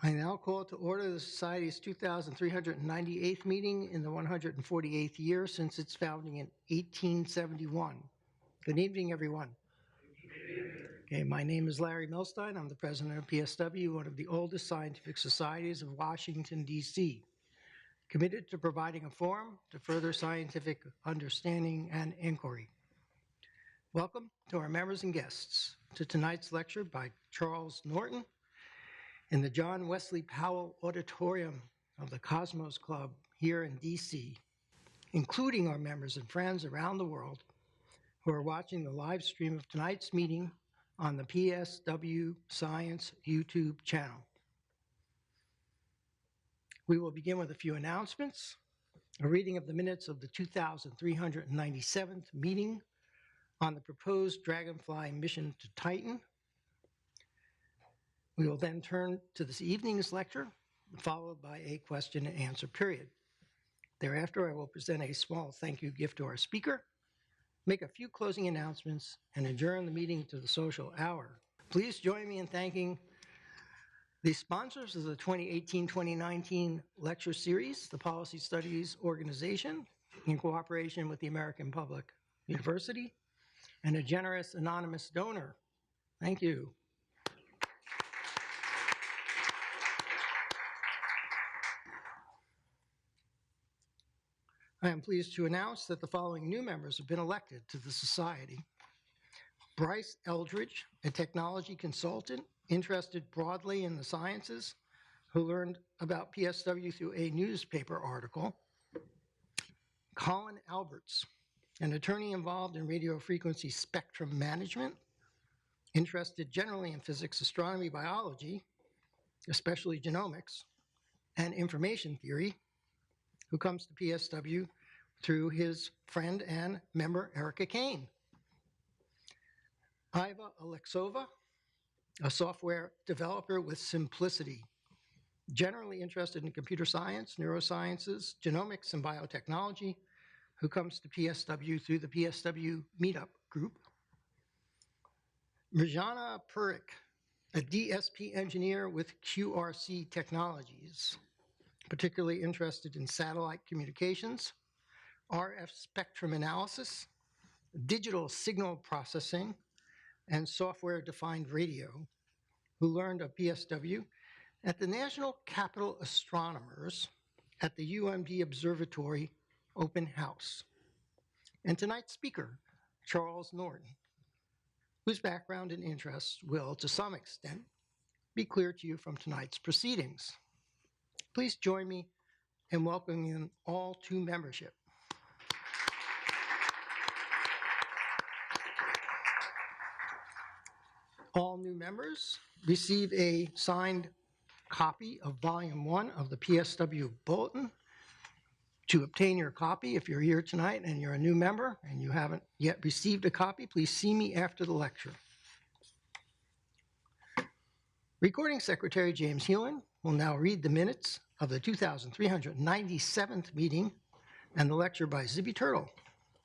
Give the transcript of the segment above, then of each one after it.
I now call to order the Society's 2,398th meeting in the 148th year since its founding in 1871. Good evening, everyone. Okay, my name is Larry Milstein. I'm the president of PSW, one of the oldest scientific societies of Washington, D.C., committed to providing a forum to further scientific understanding and inquiry. Welcome to our members and guests to tonight's lecture by Charles Norton in the John Wesley Powell Auditorium of the Cosmos Club here in D.C., including our members and friends around the world who are watching the live stream of tonight's meeting on the PSW Science YouTube channel. We will begin with a few announcements, a reading of the minutes of the 2,397th meeting on the proposed Dragonfly mission to Titan. We will then turn to this evening's lecture, followed by a question and answer period. Thereafter, I will present a small thank you gift to our speaker, make a few closing announcements, and adjourn the meeting to the social hour. Please join me in thanking the sponsors of the 2018-2019 lecture series, the Policy Studies Organization, in cooperation with the American Public University, and a generous anonymous donor. Thank you. I am pleased to announce that the following new members have been elected to the Society. Bryce Eldridge, a technology consultant interested broadly in the sciences, who learned about PSW through a newspaper article. Colin Alberts, an attorney involved in radio frequency spectrum management, interested generally in physics, astronomy, biology, especially genomics, and information theory, who comes to PSW through his friend and member Erica Kane. Iva Alexova, a software developer with simplicity, generally interested in computer science, neurosciences, genomics, and biotechnology, who comes to PSW through the PSW Meetup group. Mirjana Purig, a DSP engineer with QRC Technologies, particularly interested in satellite communications, RF spectrum analysis, digital signal processing, and software-defined radio, who learned of PSW at the National Capital Astronomers at the UMD Observatory Open House. And tonight's speaker, Charles Norton, whose background and interests will, to some extent, be clear to you from tonight's proceedings. Please join me in welcoming them all to membership. All new members receive a signed copy of Volume 1 of the PSW Bulletin. To obtain your copy, if you're here tonight and you're a new member and you haven't yet received a copy, please see me after the lecture. Recording Secretary James Hewin will now read the minutes of the 2,397th meeting and the lecture by Zibby Turtle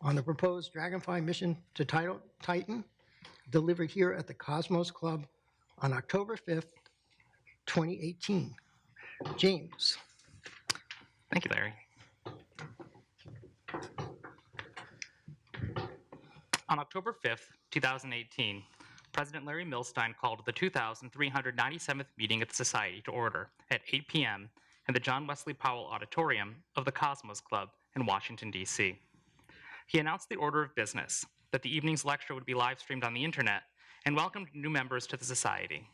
on the proposed Dragonfly mission to Titan, delivered here at the Cosmos Club on October 5th, 2018. James. Thank you, Larry. On October 5th, 2018, President Larry Milstein called the 2,397th meeting of the Society to order at 8 p.m. in the John Wesley Powell Auditorium of the Cosmos Club in Washington, D.C. He announced the order of business, that the evening's lecture would be live-streamed on the internet, and welcomed new members to the Society.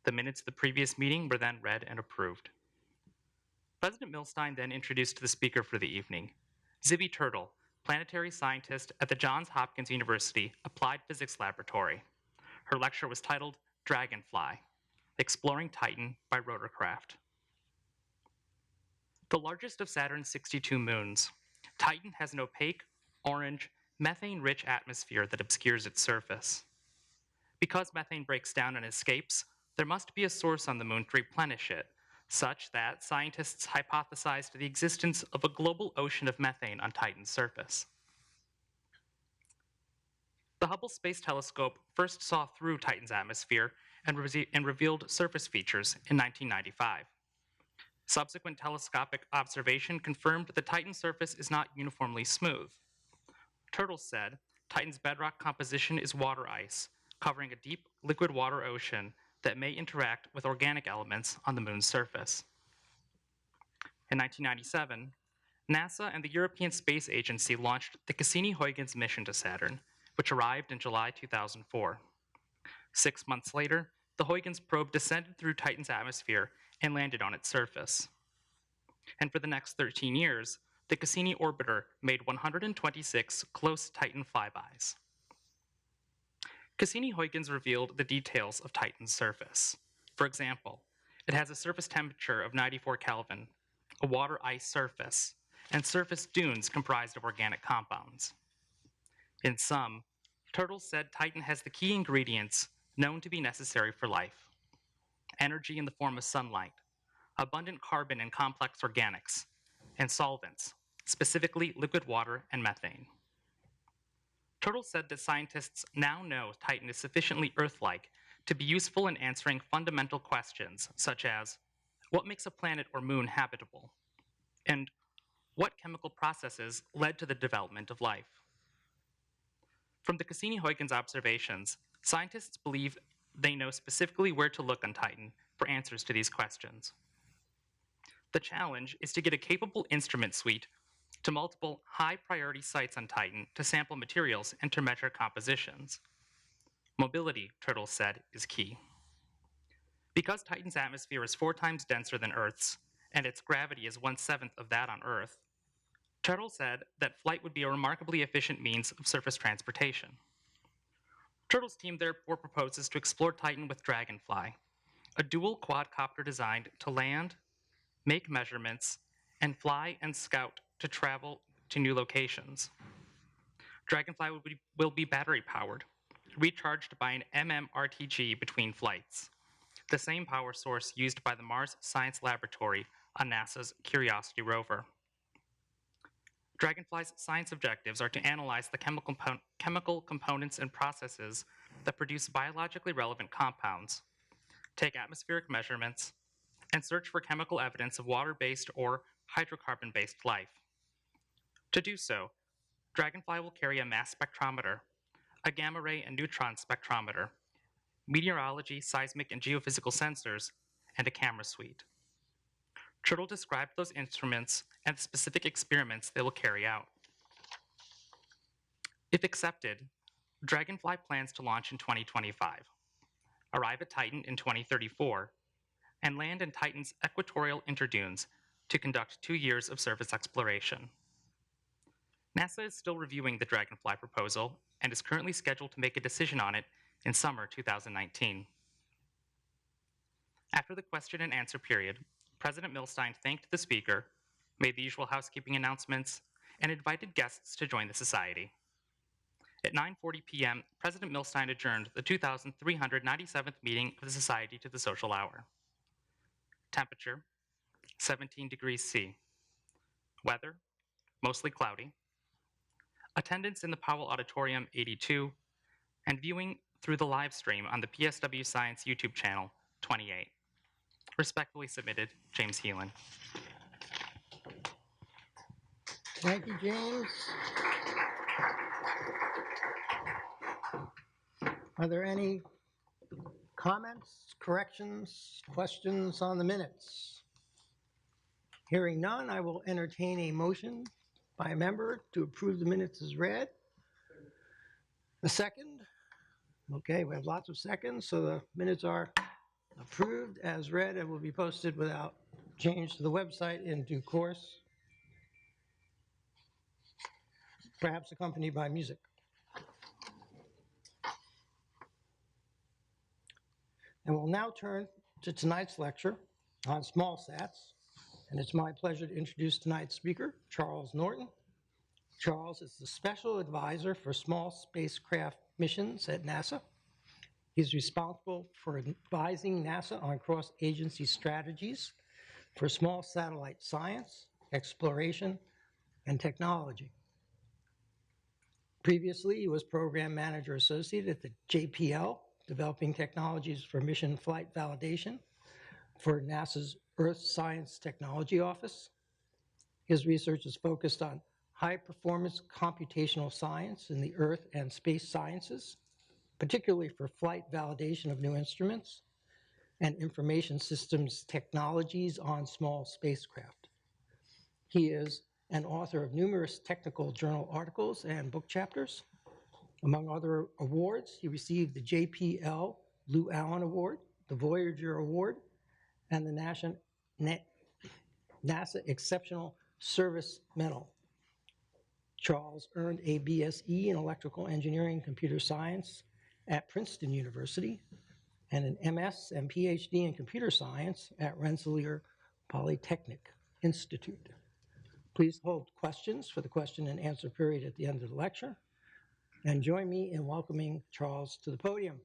The minutes of the previous meeting were then read and approved. President Milstein then introduced the speaker for the evening, Zibby Turtle, planetary scientist at the Johns Hopkins University Applied Physics Laboratory. Her lecture was titled Dragonfly, Exploring Titan by Rotorcraft. The largest of Saturn's 62 moons, Titan has an opaque, orange, methane-rich atmosphere that obscures its surface. Because methane breaks down and escapes, there must be a source on the moon to replenish it, such that scientists hypothesized the existence of a global ocean of methane on Titan's surface. The Hubble Space Telescope first saw through Titan's atmosphere and revealed surface features in 1995. Subsequent telescopic observation confirmed the Titan's surface is not uniformly smooth. Turtles said Titan's bedrock composition is water ice, covering a deep liquid water ocean that may interact with organic elements on the moon's surface. In 1997, NASA and the European Space Agency launched the Cassini-Huygens mission to Saturn, which arrived in July 2004. 6 months later, the Huygens probe descended through Titan's atmosphere and landed on its surface. And for the next 13 years, the Cassini orbiter made 126 close Titan flybys. Cassini-Huygens revealed the details of Titan's surface. For example, it has a surface temperature of 94 Kelvin, a water ice surface, and surface dunes comprised of organic compounds. In sum, Turtles said Titan has the key ingredients known to be necessary for life: energy in the form of sunlight, abundant carbon and complex organics, and solvents, specifically liquid water and methane. Turtles said that scientists now know Titan is sufficiently Earth-like to be useful in answering fundamental questions such as what makes a planet or moon habitable, and what chemical processes led to the development of life. From the Cassini-Huygens observations, scientists believe they know specifically where to look on Titan for answers to these questions. The challenge is to get a capable instrument suite to multiple high-priority sites on Titan to sample materials and to measure compositions. Mobility, Turtles said, is key. Because Titan's atmosphere is 4 times denser than Earth's, and its gravity is 1/7 of that on Earth, Turtles said that flight would be a remarkably efficient means of surface transportation. Turtles' team therefore proposes to explore Titan with Dragonfly, a dual quadcopter designed to land, make measurements, and fly and scout to travel to new locations. Dragonfly will be battery-powered, recharged by an MMRTG between flights, the same power source used by the Mars Science Laboratory on NASA's Curiosity rover. Dragonfly's science objectives are to analyze the chemical components and processes that produce biologically relevant compounds, take atmospheric measurements, and search for chemical evidence of water-based or hydrocarbon-based life. To do so, Dragonfly will carry a mass spectrometer, a gamma ray and neutron spectrometer, meteorology, seismic, and geophysical sensors, and a camera suite. Turtle described those instruments and the specific experiments they will carry out. If accepted, Dragonfly plans to launch in 2025, arrive at Titan in 2034, and land in Titan's equatorial interdunes to conduct 2 years of surface exploration. NASA is still reviewing the Dragonfly proposal and is currently scheduled to make a decision on it in summer 2019. After the question and answer period, President Milstein thanked the speaker, made the usual housekeeping announcements, and invited guests to join the Society. At 9:40 p.m., President Milstein adjourned the 2,397th meeting of the Society to the social hour. Temperature, 17 degrees C. Weather, mostly cloudy. Attendance in the Powell Auditorium, 82, and viewing through the live stream on the PSW Science YouTube channel, 28. Respectfully submitted, James Heelan. Thank you, James. Are there any comments, corrections, questions on the minutes? Hearing none, I will entertain a motion by a member to approve the minutes as read. A second? Okay, we have lots of seconds, so the minutes are approved as read and will be posted without change to the website in due course, perhaps accompanied by music. And we'll now turn to tonight's lecture on small sats, and it's my pleasure to introduce tonight's speaker, Charles Norton. Charles is the Special Advisor for Small Spacecraft Missions at NASA. He's responsible for advising NASA on cross-agency strategies for small satellite science, exploration, and technology. Previously, he was Program Manager Associate at the JPL developing technologies for mission flight validation for NASA's Earth Science Technology Office. His research is focused on high-performance computational science in the Earth and space sciences, particularly for flight validation of new instruments and information systems technologies on small spacecraft. He is an author of numerous technical journal articles and book chapters. Among other awards, he received the JPL Lou Allen Award, the Voyager Award, and the NASA Exceptional Service Medal. Charles earned a BSE in Electrical Engineering and Computer Science at Princeton University and an MS and PhD in Computer Science at Rensselaer Polytechnic Institute. Please hold questions for the question and answer period at the end of the lecture. And join me in welcoming Charles to the podium.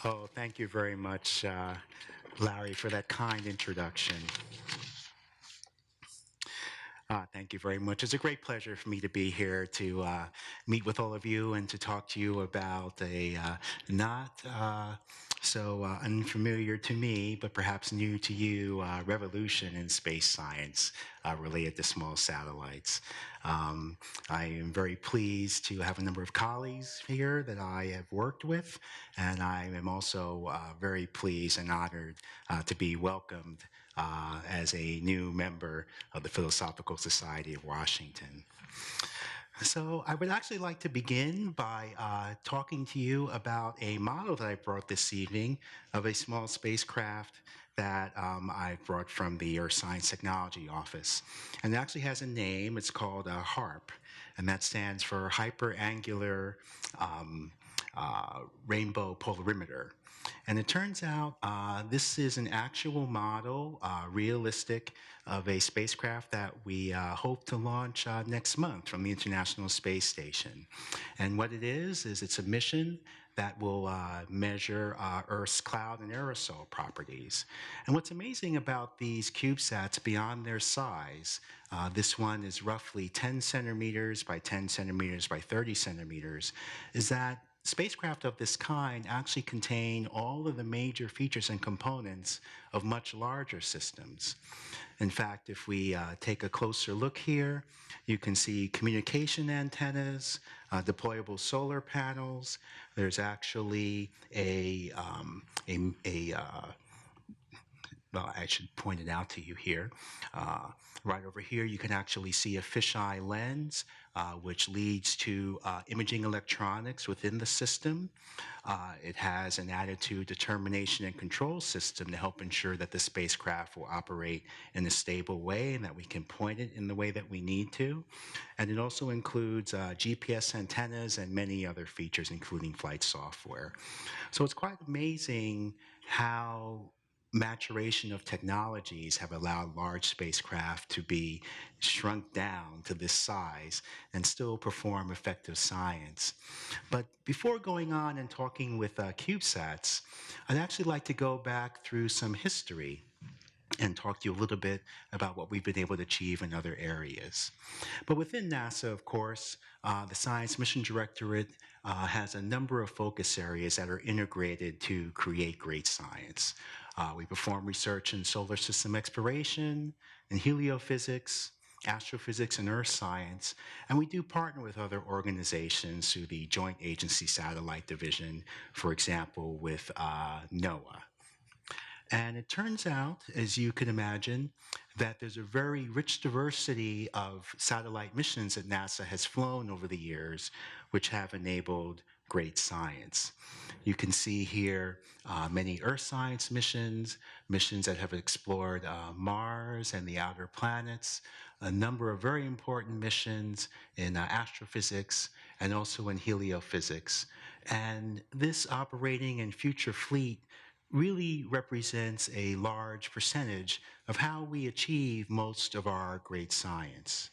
Oh, thank you very much, Larry, for that kind introduction. Thank you very much. It's a great pleasure for me to be here to meet with all of you and to talk to you about a not so unfamiliar to me, but perhaps new to you, revolution in space science related to small satellites. I am very pleased to have a number of colleagues here that I have worked with, and I am also very pleased and honored to be welcomed as a new member of the Philosophical Society of Washington. So I would actually like to begin by talking to you about a model that I brought this evening of a small spacecraft that I brought from the Earth Science Technology Office. And it actually has a name. It's called HARP, and that stands for Hyperangular Rainbow Polarimeter. And it turns out this is an actual model, realistic, of a spacecraft that we hope to launch next month from the International Space Station. And what it is it's a mission that will measure Earth's cloud and aerosol properties. And what's amazing about these CubeSats beyond their size, this one is roughly 10 centimeters by 10 centimeters by 30 centimeters, is that spacecraft of this kind actually contain all of the major features and components of much larger systems. In fact, if we take a closer look here, you can see communication antennas, deployable solar panels. There's actually well, I should point it out to you here. Right over here, you can actually see a fisheye lens, which leads to imaging electronics within the system. It has an attitude determination and control system to help ensure that the spacecraft will operate in a stable way and that we can point it in the way that we need to. And it also includes GPS antennas and many other features, including flight software. So it's quite amazing how maturation of technologies have allowed large spacecraft to be shrunk down to this size and still perform effective science. But before going on and talking with CubeSats, I'd actually like to go back through some history and talk to you a little bit about what we've been able to achieve in other areas. But within NASA, of course, the Science Mission Directorate has a number of focus areas that are integrated to create great science. We perform research in solar system exploration, in heliophysics, astrophysics, and earth science, and we do partner with other organizations through the Joint Agency Satellite Division, for example, with NOAA. And it turns out, as you can imagine, that there's a very rich diversity of satellite missions that NASA has flown over the years, which have enabled great science. You can see here many Earth science missions, missions that have explored Mars and the outer planets, a number of very important missions in astrophysics and also in heliophysics. And this operating and future fleet really represents a large percentage of how we achieve most of our great science.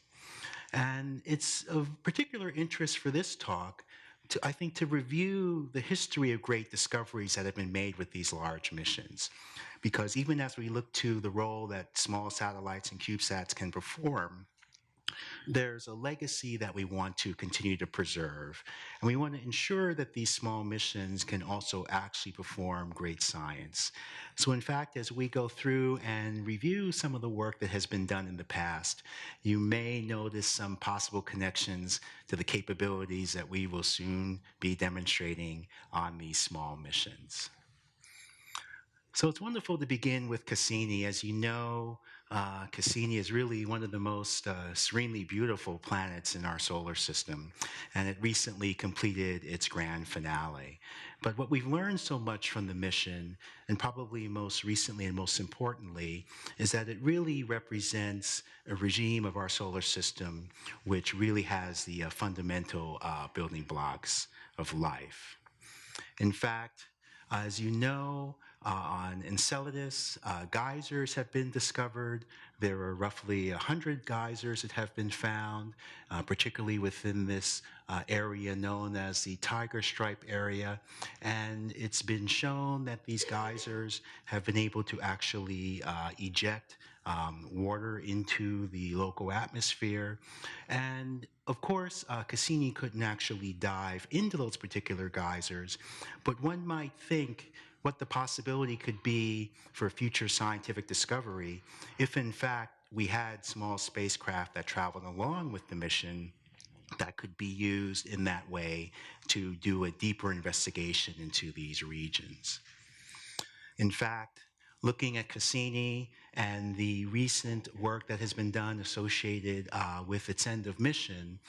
And it's of particular interest for this talk, I think, to review the history of great discoveries that have been made with these large missions. Because even as we look to the role that small satellites and CubeSats can perform, There's a legacy that we want to continue to preserve, and we want to ensure that these small missions can also actually perform great science. So in fact, as we go through and review some of the work that has been done in the past, you may notice some possible connections to the capabilities that we will soon be demonstrating on these small missions. So it's wonderful to begin with Cassini. As you know, Cassini is really one of the most serenely beautiful planets in our solar system, and it recently completed its grand finale. But what we've learned so much from the mission, and probably most recently and most importantly, is that it really represents a regime of our solar system which really has the fundamental building blocks of life. In fact, as you know, on Enceladus, geysers have been discovered. There are roughly 100 geysers that have been found, particularly within this area known as the Tiger Stripe area. And it's been shown that these geysers have been able to actually eject water into the local atmosphere. And of course, Cassini couldn't actually dive into those particular geysers, but one might think what the possibility could be for future scientific discovery if, in fact, we had small spacecraft that traveled along with the mission that could be used in that way to do a deeper investigation into these regions. In fact, looking at Cassini and the recent work that has been done associated with its end of mission,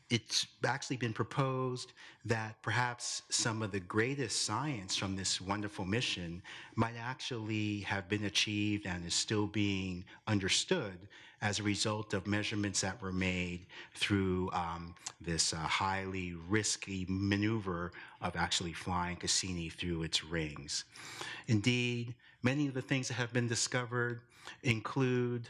it's actually been proposed that perhaps some of the greatest science from this wonderful mission might actually have been achieved and is still being understood as a result of measurements that were made through this highly risky maneuver of actually flying Cassini through its rings. Indeed, many of the things that have been discovered include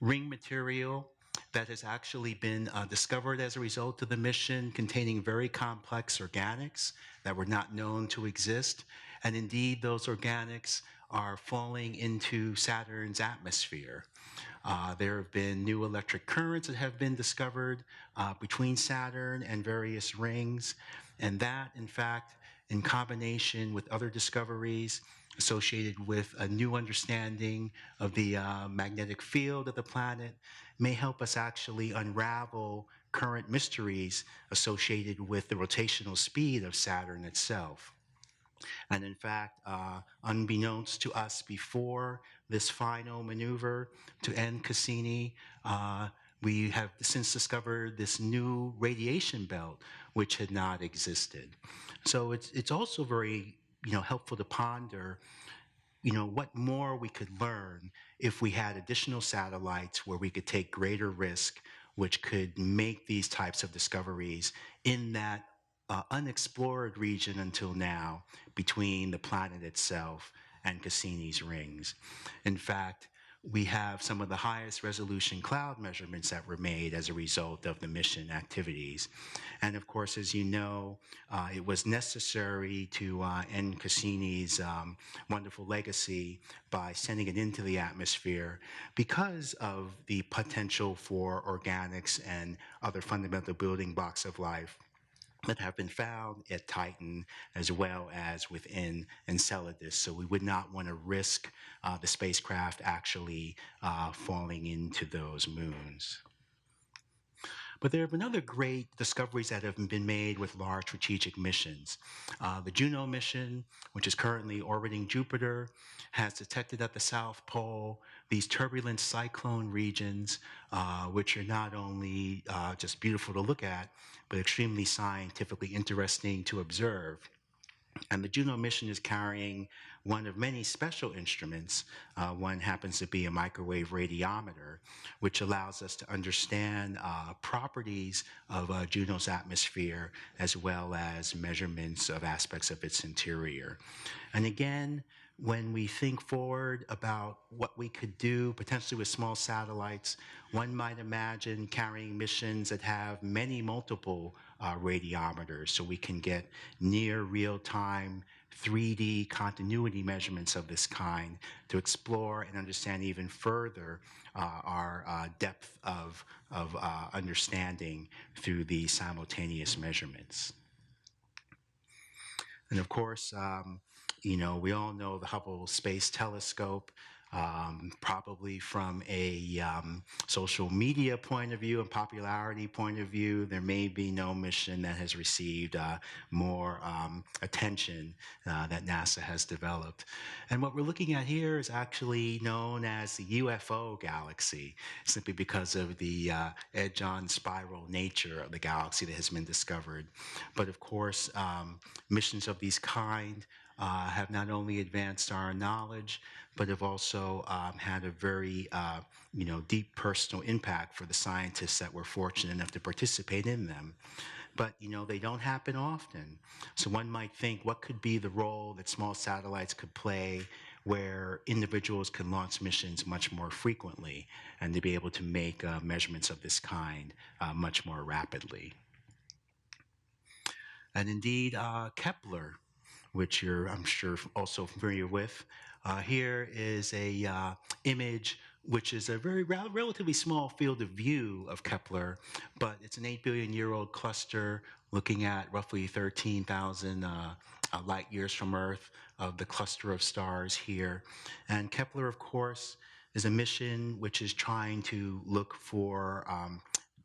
ring material that has actually been discovered as a result of the mission, containing very complex organics that were not known to exist. And indeed, those organics are falling into Saturn's atmosphere. There have been new electric currents that have been discovered between Saturn and various rings. And that, in fact, in combination with other discoveries associated with a new understanding of the magnetic field of the planet, may help us actually unravel current mysteries associated with the rotational speed of Saturn itself. And in fact, unbeknownst to us before this final maneuver to end Cassini, we have since discovered this new radiation belt, which had not existed. So it's also very helpful to ponder what more we could learn if we had additional satellites where we could take greater risk, which could make these types of discoveries in that unexplored region until now between the planet itself and Cassini's rings. In fact, we have some of the highest resolution cloud measurements that were made as a result of the mission activities. And of course, as you know, it was necessary to end Cassini's wonderful legacy by sending it into the atmosphere because of the potential for organics and other fundamental building blocks of life that have been found at Titan as well as within Enceladus. So we would not want to risk the spacecraft actually falling into those moons. But there have been other great discoveries that have been made with large strategic missions. The Juno mission, which is currently orbiting Jupiter, has detected at the South Pole these turbulent cyclone regions, which are not only just beautiful to look at, but extremely scientifically interesting to observe. And the Juno mission is carrying one of many special instruments. One happens to be a microwave radiometer, which allows us to understand properties of Juno's atmosphere, as well as measurements of aspects of its interior. And again, when we think forward about what we could do potentially with small satellites, one might imagine carrying missions that have many multiple radiometers so we can get near real-time 3D continuity measurements of this kind to explore and understand even further our depth of understanding through these simultaneous measurements. And of course, we all know the Hubble Space Telescope. Probably from a social media point of view and popularity point of view, there may be no mission that has received more attention that NASA has developed. And what we're looking at here is actually known as the UFO galaxy, simply because of the edge-on spiral nature of the galaxy that has been discovered. But of course, missions of these kind have not only advanced our knowledge, but have also had a very deep personal impact for the scientists that were fortunate enough to participate in them. But they don't happen often. So one might think, what could be the role that small satellites could play where individuals can launch missions much more frequently and to be able to make measurements of this kind much more rapidly. And indeed, Kepler, which you're, I'm sure, also familiar with. Here is a image which is a very relatively small field of view of Kepler, but it's an 8 billion year old cluster looking at roughly 13,000 light years from Earth of the cluster of stars here. And Kepler, of course, is a mission which is trying to look for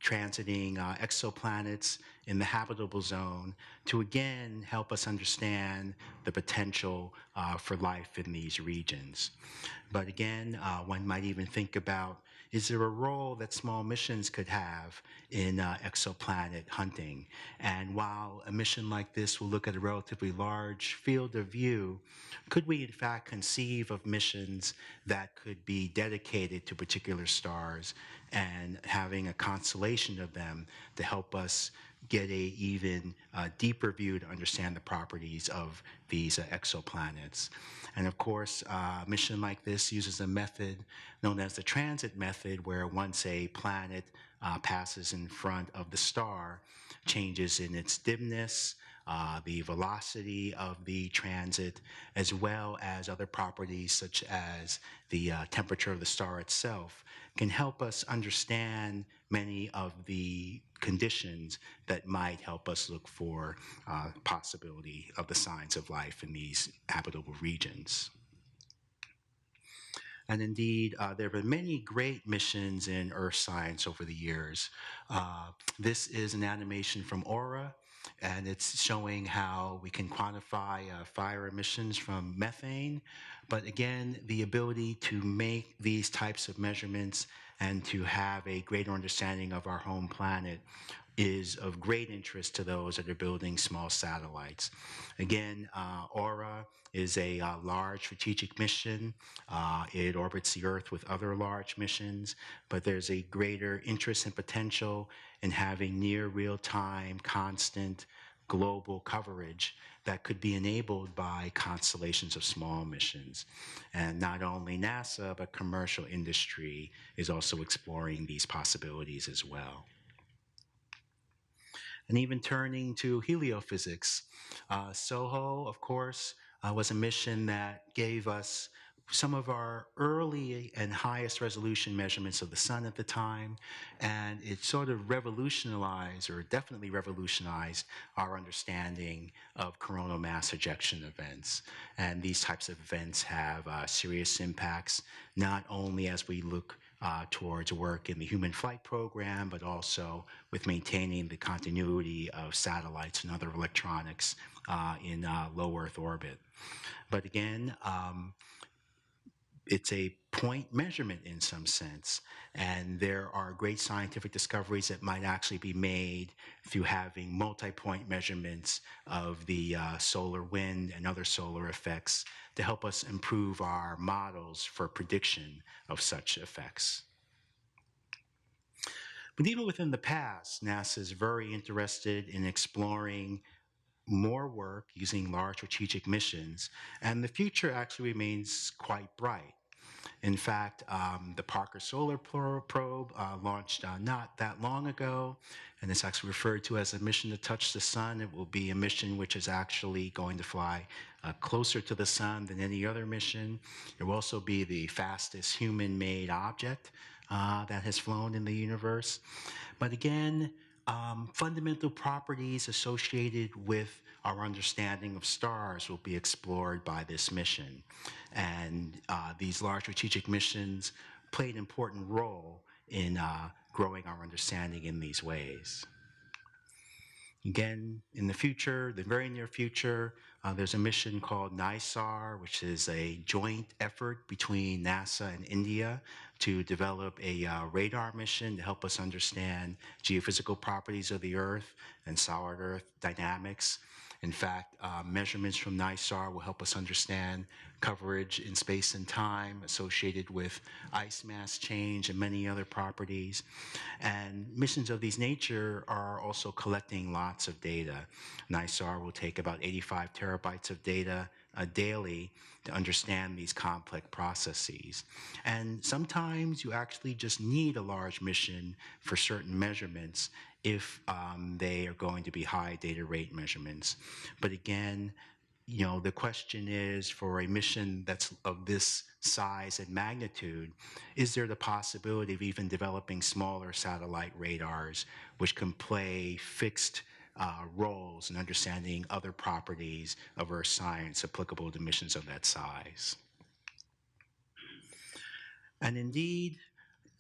transiting exoplanets in the habitable zone to again help us understand the potential for life in these regions. But again, one might even think about, is there a role that small missions could have in exoplanet hunting? And while a mission like this will look at a relatively large field of view, could we in fact conceive of missions that could be dedicated to particular stars and having a constellation of them to help us get a even deeper view to understand the properties of these exoplanets? And of course, a mission like this uses a method known as the transit method, where once a planet passes in front of the star, changes in its dimness, the velocity of the transit, as well as other properties such as the temperature of the star itself, can help us understand many of the conditions that might help us look for possibility of the signs of life in these habitable regions. And indeed, there have been many great missions in Earth science over the years. This is an animation from Aura, and it's showing how we can quantify fire emissions from methane. But again, the ability to make these types of measurements and to have a greater understanding of our home planet is of great interest to those that are building small satellites. Again, Aura is a large strategic mission. It orbits the Earth with other large missions, but there's a greater interest and potential in having near real-time, constant, global coverage that could be enabled by constellations of small missions. And not only NASA, but commercial industry is also exploring these possibilities as well. And even turning to heliophysics, SOHO, of course, was a mission that gave us some of our early and highest resolution measurements of the sun at the time, and it sort of revolutionized, or definitely revolutionized, our understanding of coronal mass ejection events. And these types of events have serious impacts, not only as we look towards work in the human flight program, but also with maintaining the continuity of satellites and other electronics in low Earth orbit. But again, it's a point measurement in some sense, and there are great scientific discoveries that might actually be made through having multi-point measurements of the solar wind and other solar effects to help us improve our models for prediction of such effects. But even within the past, NASA is very interested in exploring more work using large strategic missions, and the future actually remains quite bright. In fact, the Parker Solar Probe launched not that long ago, and it's actually referred to as a mission to touch the sun. It will be a mission which is actually going to fly closer to the sun than any other mission. It will also be the fastest human-made object that has flown in the universe. But again, fundamental properties associated with our understanding of stars will be explored by this mission. And these large strategic missions play an important role in growing our understanding in these ways. Again, in the future, the very near future, there's a mission called NISAR, which is a joint effort between NASA and India to develop a radar mission to help us understand geophysical properties of the Earth and solid Earth dynamics. In fact, measurements from NISAR will help us understand coverage in space and time associated with ice mass change and many other properties. And missions of this nature are also collecting lots of data. NISAR will take about 85 terabytes of data daily to understand these complex processes. And sometimes you actually just need a large mission for certain measurements if they are going to be high data rate measurements. But again, you know, the question is, for a mission that's of this size and magnitude, is there the possibility of even developing smaller satellite radars which can play fixed roles in understanding other properties of Earth science applicable to missions of that size? And indeed,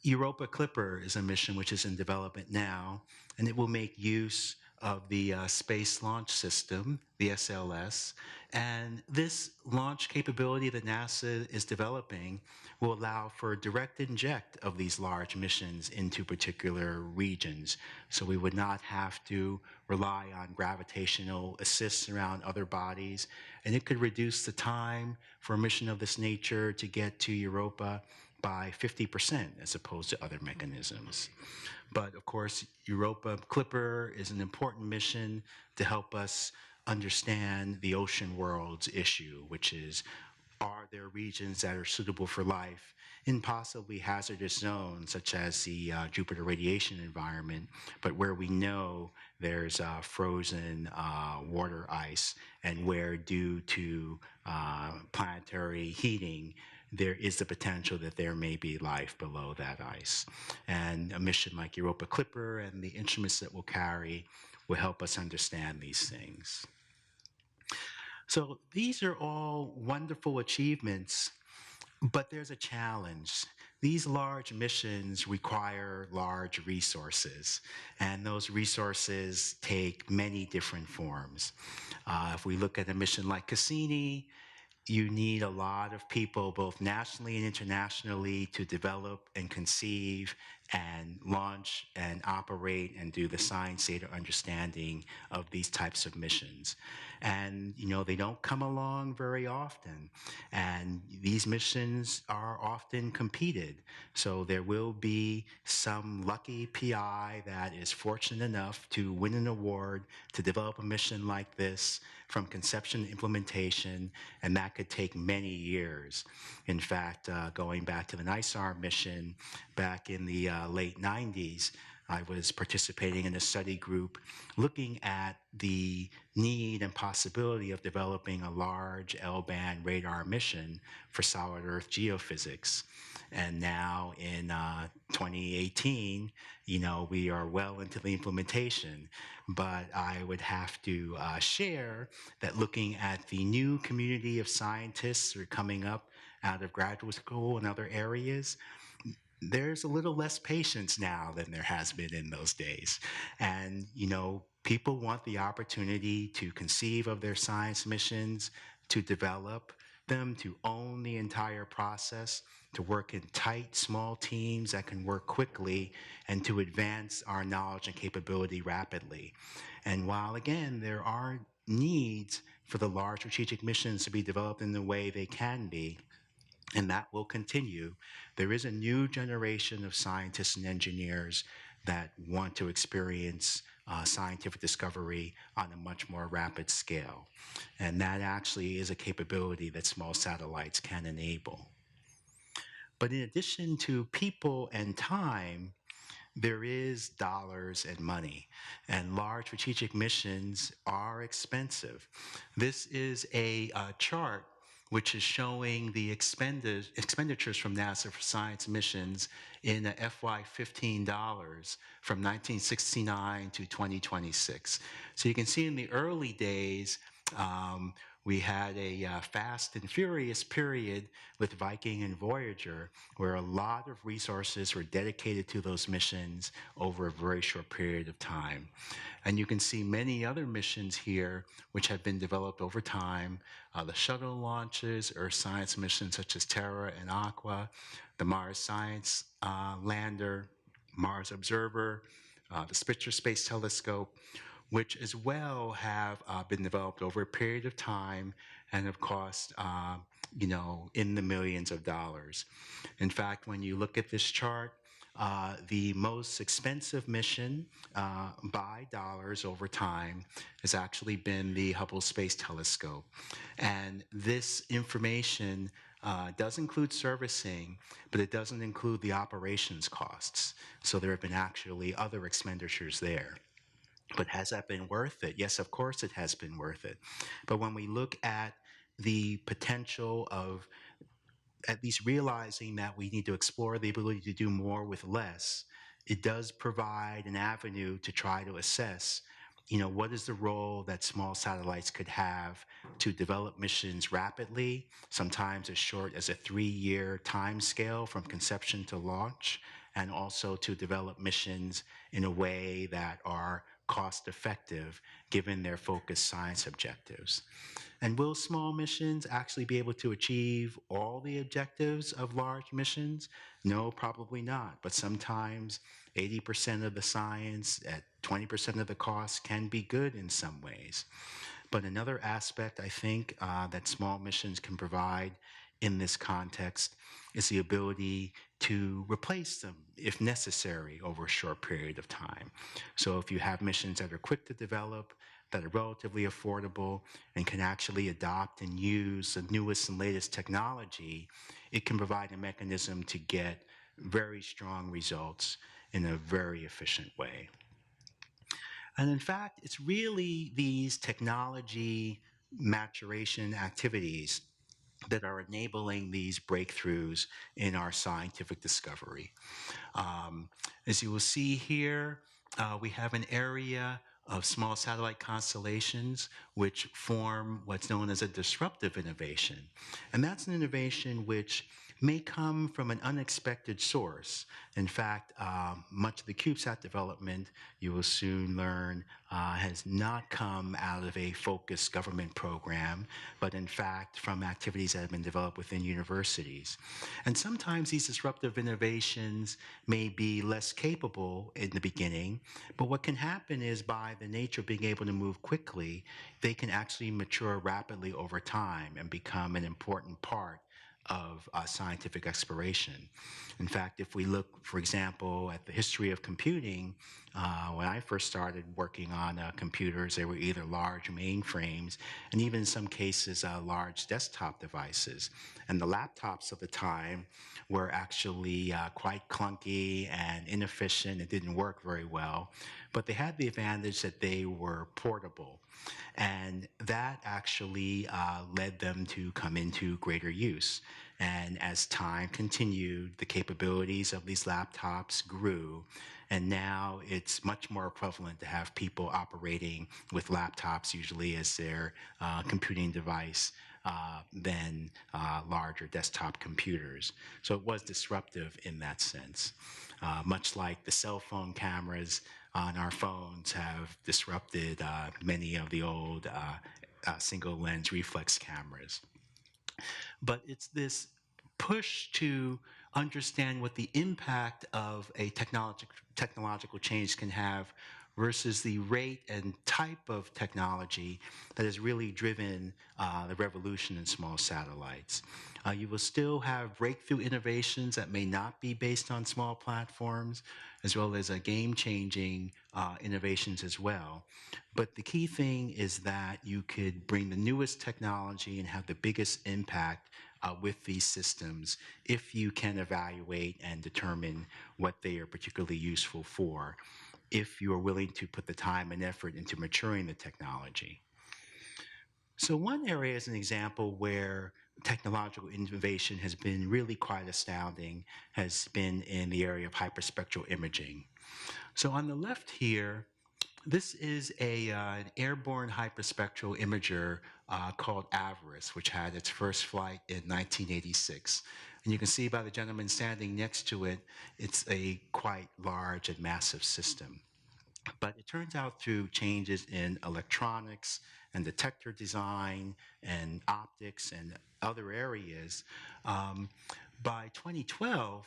Europa Clipper is a mission which is in development now, and it will make use of the Space Launch System, the SLS, and this launch capability that NASA is developing will allow for direct inject of these large missions into particular regions. So we would not have to rely on gravitational assists around other bodies, and it could reduce the time for a mission of this nature to get to Europa by 50% as opposed to other mechanisms. But of course, Europa Clipper is an important mission to help us understand the ocean world's issue, which is, are there regions that are suitable for life in possibly hazardous zones, such as the Jupiter radiation environment, but where we know there's frozen water ice, and where due to planetary heating, there is the potential that there may be life below that ice. And a mission like Europa Clipper and the instruments that will carry will help us understand these things. So these are all wonderful achievements, but there's a challenge. These large missions require large resources, and those resources take many different forms. If we look at a mission like Cassini, you need a lot of people, both nationally and internationally, to develop and conceive and launch and operate and do the science data understanding of these types of missions. And, you know, they don't come along very often. And these missions are often competed. So there will be some lucky PI that is fortunate enough to win an award to develop a mission like this from conception to implementation, and that could take many years. In fact, going back to the NISAR mission back in the late 90s, I was participating in a study group looking at the need and possibility of developing a large L-band radar mission for solid Earth geophysics. And now in 2018, you know, we are well into the implementation. But I would have to share that looking at the new community of scientists who are coming up out of graduate school and other areas, there's a little less patience now than there has been in those days. And, you know, people want the opportunity to conceive of their science missions, to develop them, to own the entire process, to work in tight, small teams that can work quickly, and to advance our knowledge and capability rapidly. And while, again, there are needs for the large strategic missions to be developed in the way they can be, and that will continue, there is a new generation of scientists and engineers that want to experience scientific discovery on a much more rapid scale. And that actually is a capability that small satellites can enable. But in addition to people and time, there is dollars and money, and large strategic missions are expensive. This is a chart which is showing the expenditures from NASA for science missions in FY15 dollars from 1969 to 2026. So you can see in the early days, we had a fast and furious period with Viking and Voyager, where a lot of resources were dedicated to those missions over a very short period of time. And you can see many other missions here which have been developed over time. The shuttle launches, Earth science missions such as Terra and Aqua, the Mars Science Lander, Mars Observer, the Spitzer Space Telescope, which as well have been developed over a period of time and have cost, in the millions of dollars. In fact, when you look at this chart, the most expensive mission by dollars over time has actually been the Hubble Space Telescope. And this information does include servicing, but it doesn't include the operations costs. So there have been actually other expenditures there. But has that been worth it? Yes, of course it has been worth it. But when we look at the potential of at least realizing that we need to explore the ability to do more with less, it does provide an avenue to try to assess, what is the role that small satellites could have to develop missions rapidly, sometimes as short as a 3-year time scale from conception to launch, and also to develop missions in a way that are cost effective given their focused science objectives. And will small missions actually be able to achieve all the objectives of large missions? No, probably not. But sometimes 80% of the science at 20% of the cost can be good in some ways. But another aspect I think that small missions can provide in this context is the ability to replace them if necessary over a short period of time. So if you have missions that are quick to develop, that are relatively affordable, and can actually adopt and use the newest and latest technology, it can provide a mechanism to get very strong results in a very efficient way. And in fact, it's really these technology maturation activities that are enabling these breakthroughs in our scientific discovery. As you will see here, we have an area of small satellite constellations which form what's known as a disruptive innovation. And that's an innovation which may come from an unexpected source. In fact, much of the CubeSat development, you will soon learn, has not come out of a focused government program, but in fact from activities that have been developed within universities. And sometimes these disruptive innovations may be less capable in the beginning, but what can happen is by the nature of being able to move quickly, they can actually mature rapidly over time and become an important part of scientific exploration. In fact, if we look, for example, at the history of computing, when I first started working on computers, they were either large mainframes and even in some cases large desktop devices. And the laptops of the time were actually quite clunky and inefficient. It didn't work very well, but they had the advantage that they were portable. And that actually led them to come into greater use. And as time continued, the capabilities of these laptops grew. And now it's much more prevalent to have people operating with laptops usually as their computing device than larger desktop computers. So it was disruptive in that sense. Much like the cell phone cameras on our phones have disrupted many of the old single lens reflex cameras. But it's this push to understand what the impact of a technological change can have versus the rate and type of technology that has really driven the revolution in small satellites. You will still have breakthrough innovations that may not be based on small platforms, as well as game-changing innovations as well. But the key thing is that you could bring the newest technology and have the biggest impact with these systems if you can evaluate and determine what they are particularly useful for, if you are willing to put the time and effort into maturing the technology. So one area is an example where technological innovation has been really quite astounding, has been in the area of hyperspectral imaging. So on the left here, this is an airborne hyperspectral imager called Avarice, which had its first flight in 1986. And you can see by the gentleman standing next to it, it's a quite large and massive system. But it turns out through changes in electronics and detector design and optics and other areas, um, by 2012,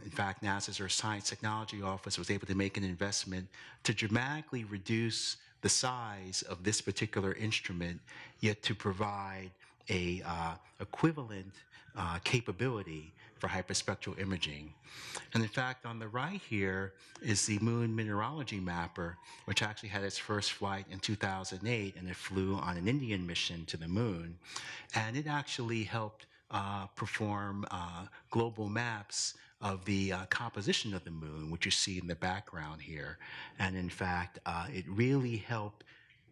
in fact, NASA's Earth Science Technology Office was able to make an investment to dramatically reduce the size of this particular instrument, yet to provide a equivalent capability for hyperspectral imaging. And in fact, on the right here is the Moon Mineralogy Mapper, which actually had its first flight in 2008, and it flew on an Indian mission to the moon. And it actually helped perform global maps of the composition of the moon, which you see in the background here. And in fact, it really helped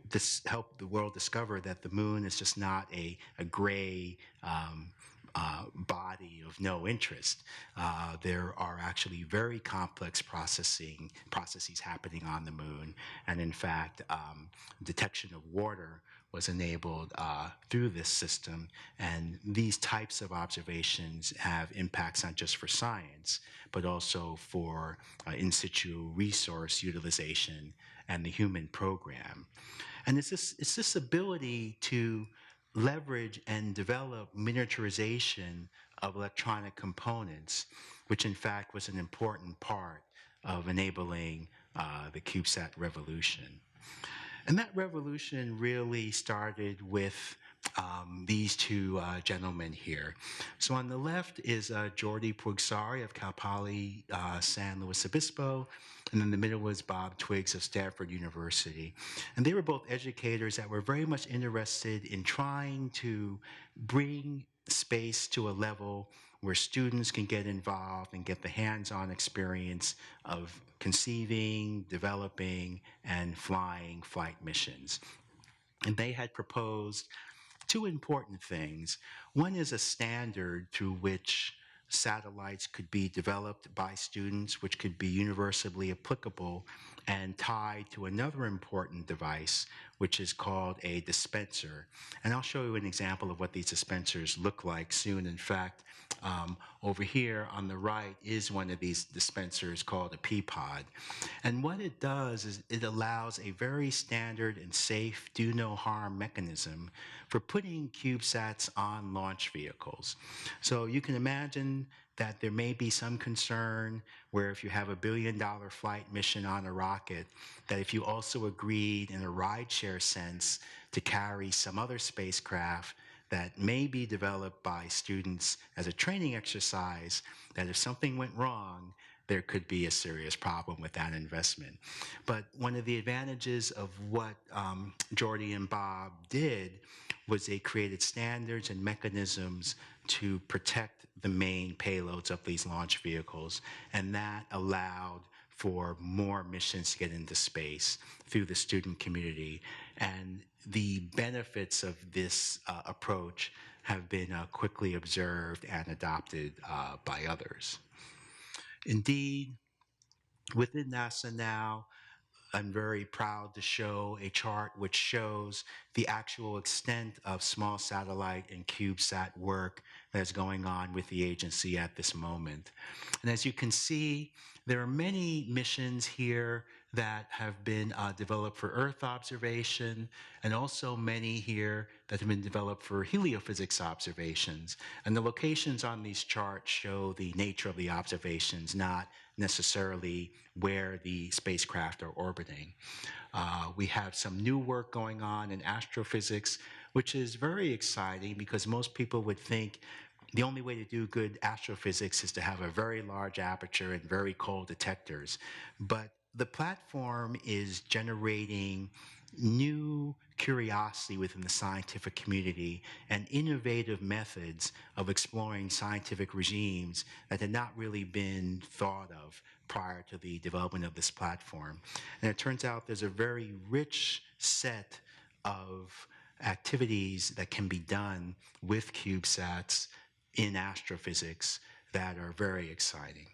the world discover that the moon is just not a gray body of no interest. There are actually very complex processes happening on the moon, and in fact, detection of water was enabled through this system. And these types of observations have impacts not just for science, but also for in situ resource utilization and the human program. And it's this ability to leverage and develop miniaturization of electronic components, which in fact was an important part of enabling the CubeSat revolution. And that revolution really started with these two gentlemen here. So on the left is Jordi Puig-Suari of Cal Poly San Luis Obispo, and in the middle was Bob Twiggs of Stanford University. And they were both educators that were very much interested in trying to bring space to a level where students can get involved and get the hands-on experience of conceiving, developing, and flying flight missions. And they had proposed two important things. One is a standard through which satellites could be developed by students, which could be universally applicable and tied to another important device, which is called a dispenser. And I'll show you an example of what these dispensers look like soon. In fact, over here on the right is one of these dispensers called a P-pod. And what it does is it allows a very standard and safe do no harm mechanism for putting CubeSats on launch vehicles. So you can imagine that there may be some concern where if you have a $1 billion flight mission on a rocket, that if you also agreed in a rideshare sense to carry some other spacecraft that may be developed by students as a training exercise, that if something went wrong, there could be a serious problem with that investment. But one of the advantages of what Jordi and Bob did was they created standards and mechanisms to protect the main payloads of these launch vehicles, and that allowed for more missions to get into space through the student community. And the benefits of this approach have been quickly observed and adopted by others. Indeed, within NASA now, I'm very proud to show a chart which shows the actual extent of small satellite and CubeSat work that is going on with the agency at this moment. And as you can see, there are many missions here that have been developed for Earth observation, and also many here that have been developed for heliophysics observations. And the locations on these charts show the nature of the observations, not necessarily where the spacecraft are orbiting. We have some new work going on in astrophysics, which is very exciting because most people would think the only way to do good astrophysics is to have a very large aperture and very cold detectors. But the platform is generating new curiosity within the scientific community and innovative methods of exploring scientific regimes that had not really been thought of prior to the development of this platform. And it turns out there's a very rich set of activities that can be done with CubeSats in astrophysics that are very exciting.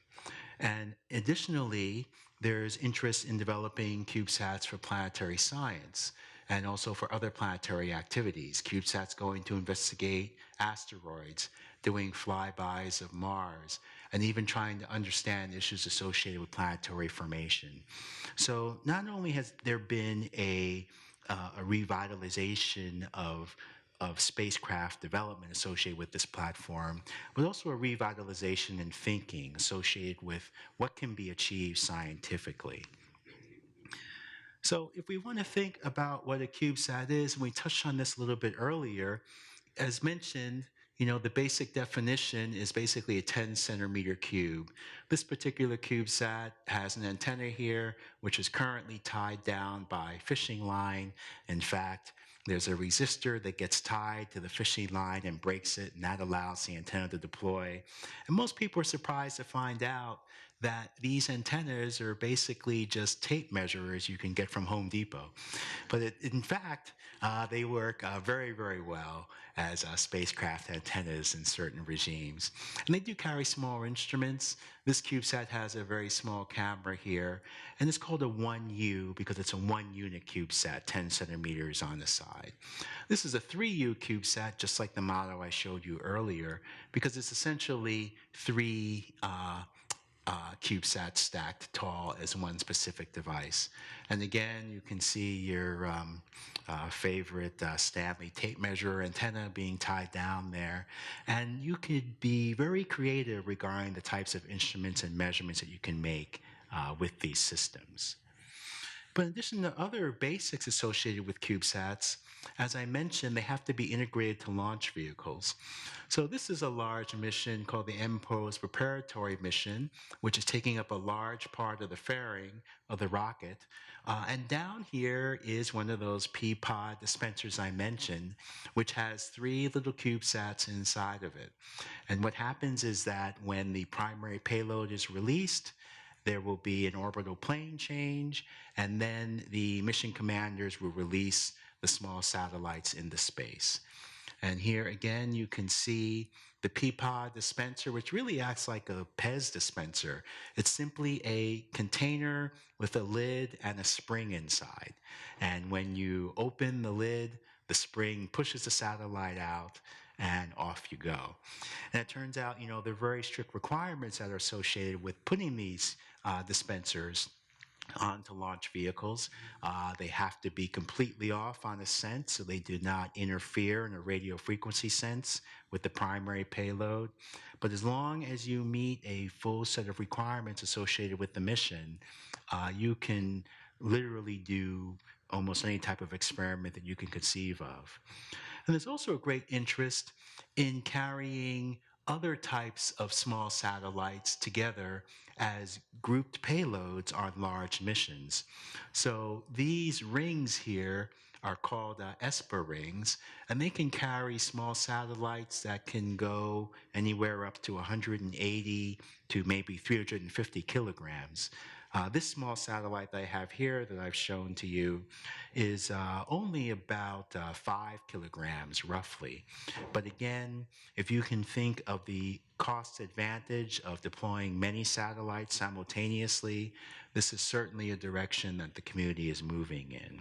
And additionally, there's interest in developing CubeSats for planetary science and also for other planetary activities. CubeSats going to investigate asteroids, doing flybys of Mars, and even trying to understand issues associated with planetary formation. So not only has there been a revitalization of spacecraft development associated with this platform, but also a revitalization in thinking associated with what can be achieved scientifically. So if we want to think about what a CubeSat is, and we touched on this a little bit earlier, as mentioned, the basic definition is basically a 10-centimeter cube. This particular CubeSat has an antenna here, which is currently tied down by fishing line. In fact, there's a resistor that gets tied to the fishing line and breaks it, and that allows the antenna to deploy. And most people are surprised to find out that these antennas are basically just tape measurers you can get from Home Depot. But in fact, they work very, very well as spacecraft antennas in certain regimes. And they do carry small instruments. This CubeSat has a very small camera here, and it's called a 1U because it's a 1-unit CubeSat, 10 centimeters on the side. This is a 3U CubeSat, just like the model I showed you earlier, because it's essentially three CubeSats stacked tall as one specific device. And again, you can see your favorite Stanley tape measure antenna being tied down there. And you could be very creative regarding the types of instruments and measurements that you can make with these systems. But in addition to other basics associated with CubeSats, as I mentioned, they have to be integrated to launch vehicles. So this is a large mission called the MPOS Preparatory Mission, which is taking up a large part of the fairing of the rocket. And down here is one of those P-pod dispensers I mentioned, which has 3 little CubeSats inside of it. And what happens is that when the primary payload is released, there will be an orbital plane change, and then the mission commanders will release the small satellites into space. And here again, you can see the P-pod dispenser, which really acts like a PEZ dispenser. It's simply a container with a lid and a spring inside. And when you open the lid, the spring pushes the satellite out, and off you go. And it turns out, there are very strict requirements that are associated with putting these dispensers onto launch vehicles. They have to be completely off on ascent, so they do not interfere in a radio frequency sense with the primary payload. But as long as you meet a full set of requirements associated with the mission, you can literally do almost any type of experiment that you can conceive of. And there's also a great interest in carrying other types of small satellites together as grouped payloads on large missions. So these rings here are called ESPA rings, and they can carry small satellites that can go anywhere up to 180 to maybe 350 kilograms. This small satellite that I have here that I've shown to you is only about 5 kilograms roughly. But again, if you can think of the cost advantage of deploying many satellites simultaneously, this is certainly a direction that the community is moving in.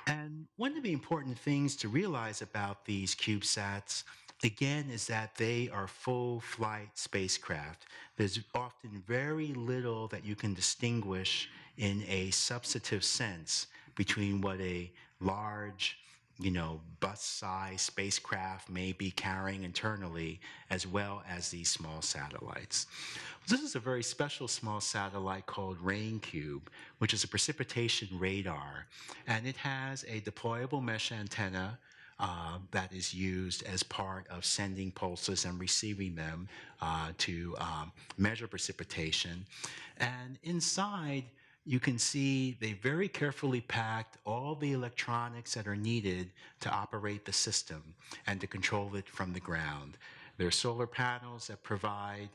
And one of the important things to realize about these CubeSats, again, is that they are full flight spacecraft. There's often very little that you can distinguish in a substantive sense between what a large, bus-sized spacecraft may be carrying internally, as well as these small satellites. This is a very special small satellite called RainCube, which is a precipitation radar, and it has a deployable mesh antenna that is used as part of sending pulses and receiving them to measure precipitation. And inside, you can see they very carefully packed all the electronics that are needed to operate the system and to control it from the ground. There are solar panels that provide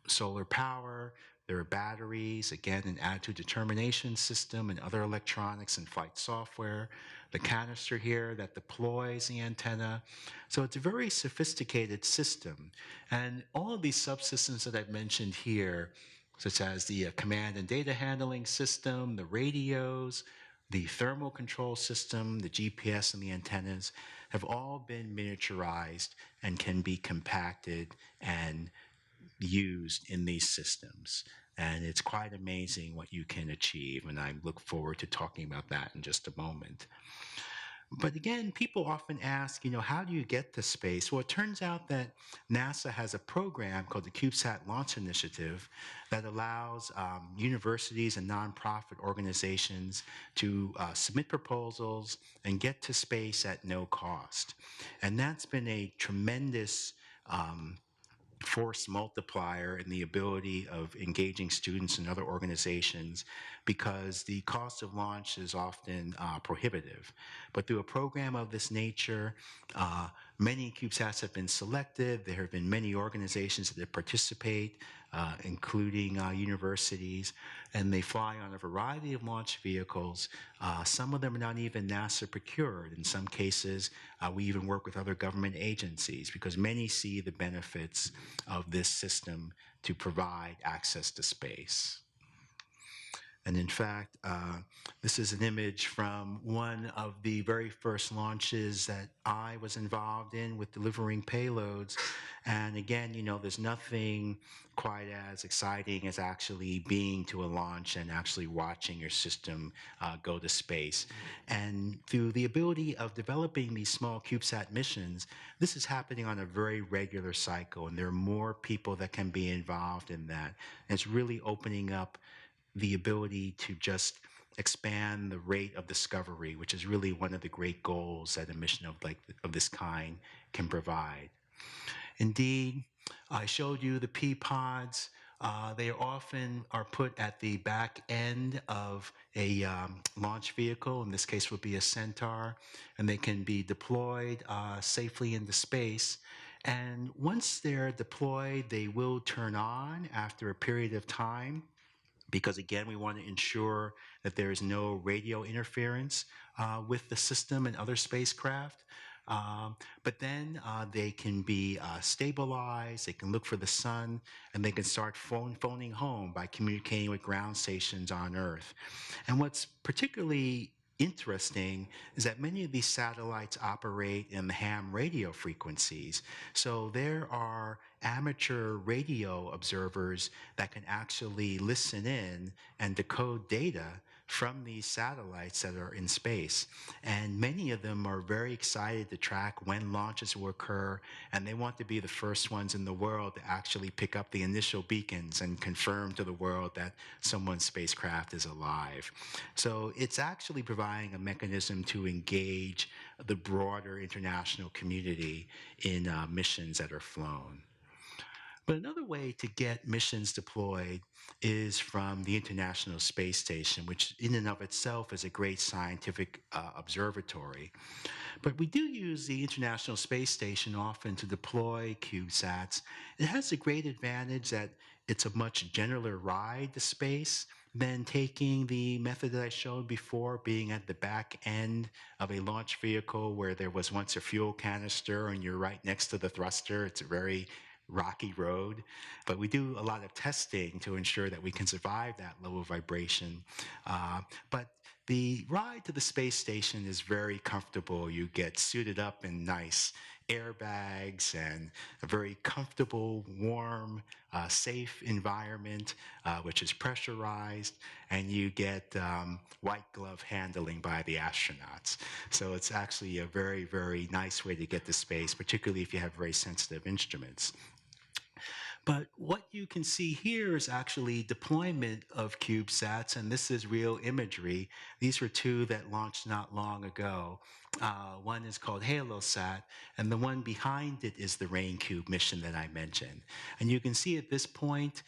solar power. There are batteries, again, an attitude determination system and other electronics and flight software. The canister here that deploys the antenna. So it's a very sophisticated system. And all of these subsystems that I've mentioned here, such as the command and data handling system, the radios, the thermal control system, the GPS, and the antennas, have all been miniaturized and can be compacted and used in these systems. And it's quite amazing what you can achieve, and I look forward to talking about that in just a moment. But again, people often ask, how do you get to space? Well, it turns out that NASA has a program called the CubeSat Launch Initiative that allows universities and nonprofit organizations to submit proposals and get to space at no cost. And that's been a tremendous force multiplier in the ability of engaging students and other organizations, because the cost of launch is often prohibitive. But through a program of this nature, many CubeSats have been selected. There have been many organizations that participate, including universities, and they fly on a variety of launch vehicles. Some of them are not even NASA procured. In some cases, we even work with other government agencies, because many see the benefits of this system to provide access to space. And in fact, this is an image from one of the very first launches that I was involved in with delivering payloads. And again, there's nothing quite as exciting as actually being to a launch and actually watching your system go to space. And through the ability of developing these small CubeSat missions, this is happening on a very regular cycle, and there are more people that can be involved in that. And it's really opening up the ability to just expand the rate of discovery, which is really one of the great goals that a mission of this kind can provide. Indeed, I showed you the P pods. They often are put at the back end of a launch vehicle. In this case, would be a Centaur, and they can be deployed safely into space. And once they're deployed, they will turn on after a period of time, because again, we want to ensure that there is no radio interference with the system and other spacecraft. But then they can be stabilized, they can look for the sun, and they can start phoning home by communicating with ground stations on Earth. And what's particularly interesting is that many of these satellites operate in the ham radio frequencies. So there are amateur radio observers that can actually listen in and decode data from these satellites that are in space. And many of them are very excited to track when launches will occur, and they want to be the first ones in the world to actually pick up the initial beacons and confirm to the world that someone's spacecraft is alive. So it's actually providing a mechanism to engage the broader international community in missions that are flown. But another way to get missions deployed is from the International Space Station, which in and of itself is a great scientific observatory. But we do use the International Space Station often to deploy CubeSats. It has a great advantage that it's a much gentler ride to space than taking the method that I showed before, being at the back end of a launch vehicle where there was once a fuel canister and you're right next to the thruster. It's a very rocky road, but we do a lot of testing to ensure that we can survive that low vibration. But the ride to the space station is very comfortable. You get suited up in nice airbags and a very comfortable, warm, safe environment, which is pressurized, and you get white glove handling by the astronauts. So it's actually a very, very nice way to get to space, particularly if you have very sensitive instruments. But what you can see here is actually deployment of CubeSats, and this is real imagery. These were two that launched not long ago. One is called Heliosat, and the one behind it is the RainCube mission that I mentioned. And you can see at this point,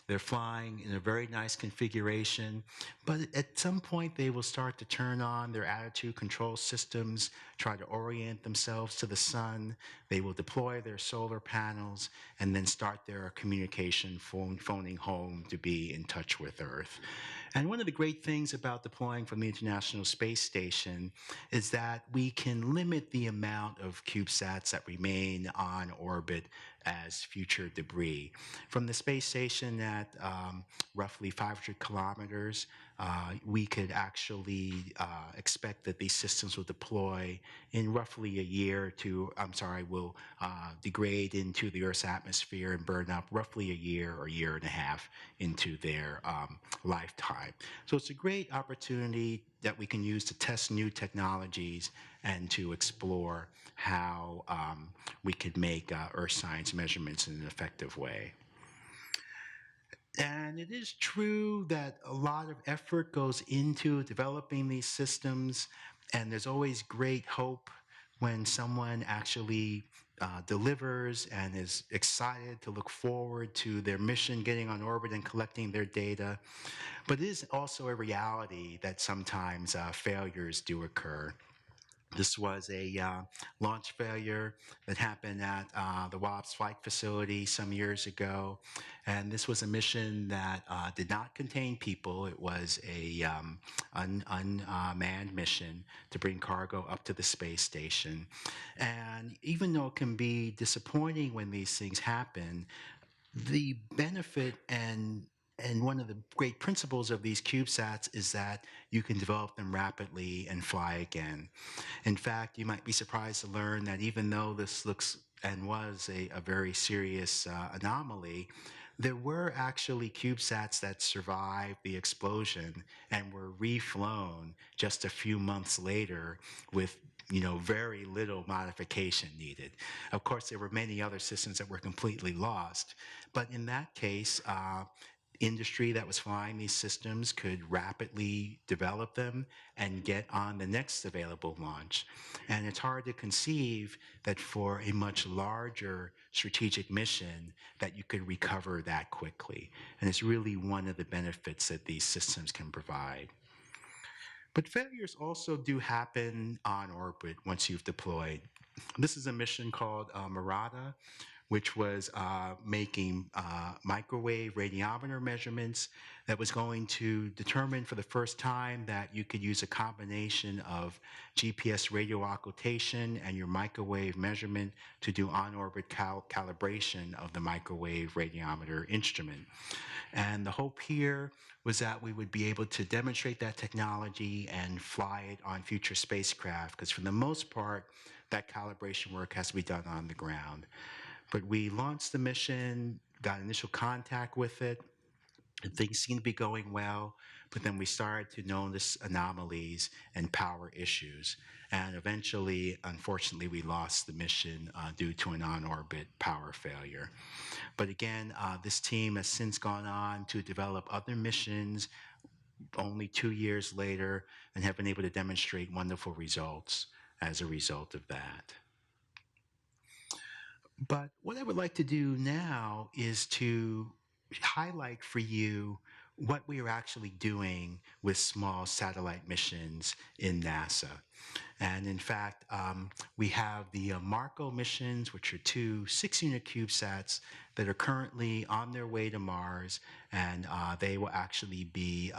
They're flying in a very nice configuration, but at some point they will start to turn on their attitude control systems, try to orient themselves to the sun. They will deploy their solar panels and then start their communication, phoning home to be in touch with Earth. And one of the great things about deploying from the International Space Station is that we can limit the amount of CubeSats that remain on orbit as future debris. From the space station at roughly 500 kilometers, we could actually expect that these systems will deploy in roughly a year to, will degrade into the Earth's atmosphere and burn up roughly a year or year and a half into their lifetime. So it's a great opportunity that we can use to test new technologies and to explore how we could make Earth science measurements in an effective way. And it is true that a lot of effort goes into developing these systems, and there's always great hope when someone actually delivers and is excited to look forward to their mission getting on orbit and collecting their data. But it is also a reality that sometimes failures do occur. This was a launch failure that happened at the WAPS flight facility some years ago. And this was a mission that did not contain people. It was a unmanned mission to bring cargo up to the space station. And even though it can be disappointing when these things happen, the benefit and one of the great principles of these CubeSats is that you can develop them rapidly and fly again. In fact, you might be surprised to learn that even though this looks and was a very serious anomaly, there were actually CubeSats that survived the explosion and were reflown just a few months later with very little modification needed. Of course, there were many other systems that were completely lost, but in that case, industry that was flying these systems could rapidly develop them and get on the next available launch. And it's hard to conceive that for a much larger strategic mission that you could recover that quickly. And it's really one of the benefits that these systems can provide. But failures also do happen on orbit once you've deployed. This is a mission called Marata, which was making microwave radiometer measurements that was going to determine for the first time that you could use a combination of GPS radio occultation and your microwave measurement to do on-orbit calibration of the microwave radiometer instrument. And the hope here was that we would be able to demonstrate that technology and fly it on future spacecraft, because for the most part, that calibration work has to be done on the ground. But we launched the mission, got initial contact with it, and things seemed to be going well, but then we started to notice anomalies and power issues. And eventually, unfortunately, we lost the mission due to an on-orbit power failure. But again, this team has since gone on to develop other missions only 2 years later and have been able to demonstrate wonderful results as a result of that. But what I would like to do now is to highlight for you what we are actually doing with small satellite missions in NASA. And in fact, we have the Marco missions, which are 2 6-unit CubeSats that are currently on their way to Mars, and they will actually be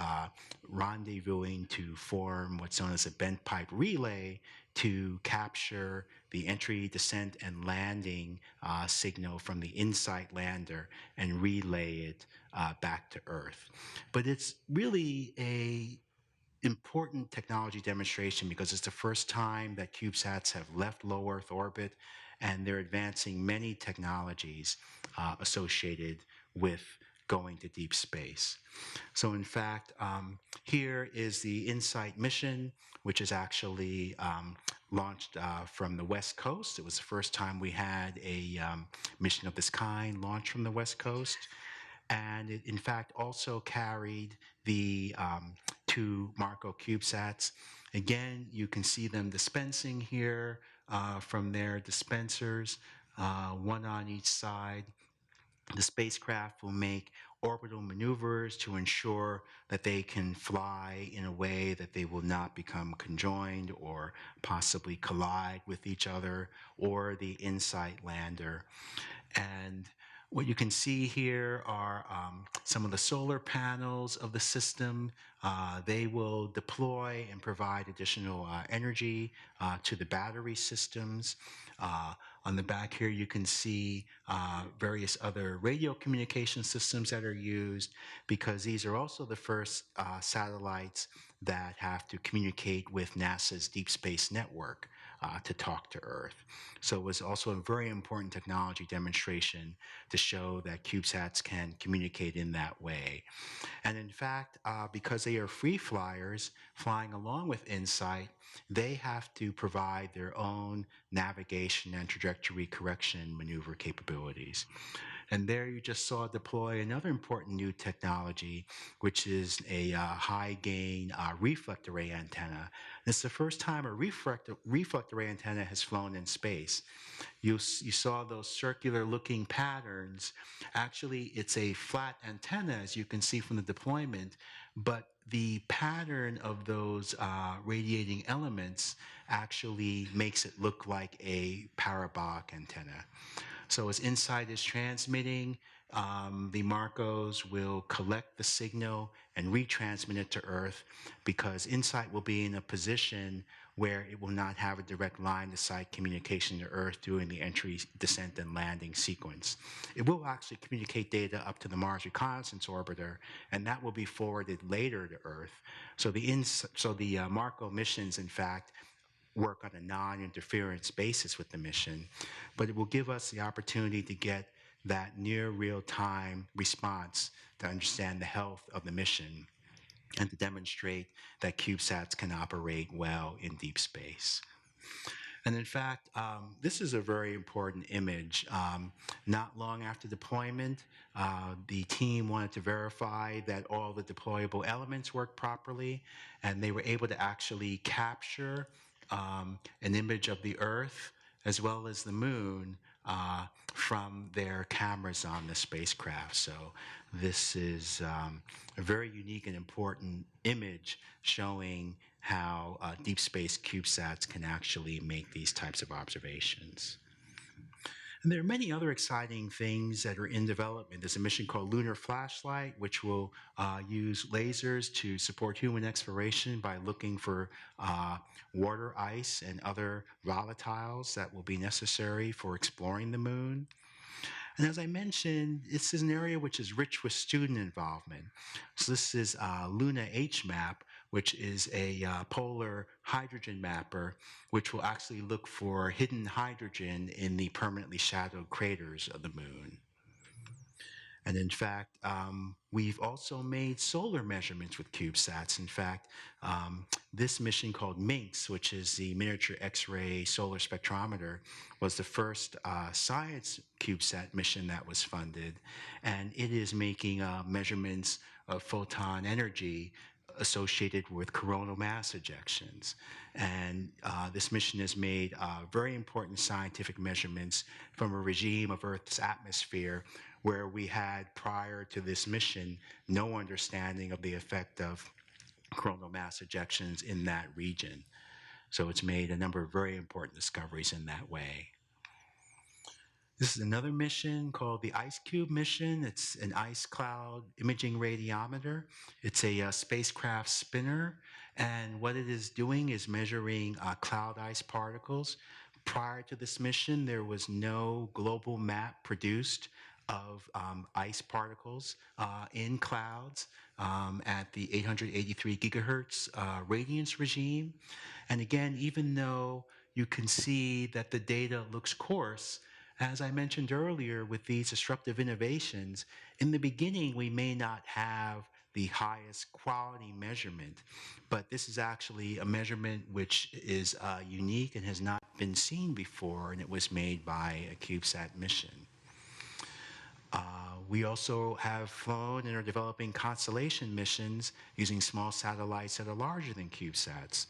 rendezvousing to form what's known as a bent pipe relay to capture the entry, descent, and landing signal from the InSight lander and relay it back to Earth. But it's really a important technology demonstration because it's the first time that CubeSats have left low Earth orbit, and they're advancing many technologies associated with going to deep space. So in fact, here is the InSight mission, which is actually launched from the West Coast. It was the first time we had a mission of this kind launched from the West Coast. And it, in fact, also carried the 2 Marco CubeSats. Again, you can see them dispensing here from their dispensers, one on each side. The spacecraft will make orbital maneuvers to ensure that they can fly in a way that they will not become conjoined or possibly collide with each other or the InSight lander. And what you can see here are some of the solar panels of the system. They will deploy and provide additional energy to the battery systems. On the back here, you can see various other radio communication systems that are used, because these are also the first satellites that have to communicate with NASA's Deep Space Network to talk to Earth. So it was also a very important technology demonstration to show that CubeSats can communicate in that way. And in fact, because they are free flyers flying along with InSight, they have to provide their own navigation and trajectory correction maneuver capabilities. And there you just saw deploy another important new technology, which is a high gain reflector array antenna. It's the first time a reflector array antenna has flown in space. You saw those circular looking patterns. Actually, it's a flat antenna, as you can see from the deployment, but the pattern of those radiating elements actually makes it look like a parabolic antenna. So as InSight is transmitting, the Marcos will collect the signal and retransmit it to Earth, because InSight will be in a position where it will not have a direct line-to-sight communication to Earth during the entry, descent, and landing sequence. It will actually communicate data up to the Mars Reconnaissance Orbiter, and that will be forwarded later to Earth. So the Marco missions, in fact, work on a non-interference basis with the mission, but it will give us the opportunity to get that near real-time response to understand the health of the mission and to demonstrate that CubeSats can operate well in deep space. And in fact, this is a very important image. Not long after deployment, the team wanted to verify that all the deployable elements worked properly, and they were able to actually capture an image of the Earth as well as the moon from their cameras on the spacecraft. So this is a very unique and important image showing how deep space CubeSats can actually make these types of observations. And there are many other exciting things that are in development. There's a mission called Lunar Flashlight, which will use lasers to support human exploration by looking for water, ice, and other volatiles that will be necessary for exploring the moon. And as I mentioned, this is an area which is rich with student involvement. So this is Luna HMAP, which is a polar hydrogen mapper, which will actually look for hidden hydrogen in the permanently shadowed craters of the moon. And in fact, we've also made solar measurements with CubeSats. In fact, this mission called MINX, which is the Miniature X-ray Solar Spectrometer, was the first science CubeSat mission that was funded. And it is making measurements of photon energy associated with coronal mass ejections. And this mission has made very important scientific measurements from a regime of Earth's atmosphere where we had, prior to this mission, no understanding of the effect of coronal mass ejections in that region. So it's made a number of very important discoveries in that way. This is another mission called the IceCube mission. It's an ice cloud imaging radiometer. It's a spacecraft spinner, and what it is doing is measuring cloud ice particles. Prior to this mission, there was no global map produced of ice particles in clouds at the 883 gigahertz radiance regime. And again, even though you can see that the data looks coarse, as I mentioned earlier, with these disruptive innovations, in the beginning, we may not have the highest quality measurement, but this is actually a measurement which is unique and has not been seen before, and it was made by a CubeSat mission. We also have flown and are developing constellation missions using small satellites that are larger than CubeSats.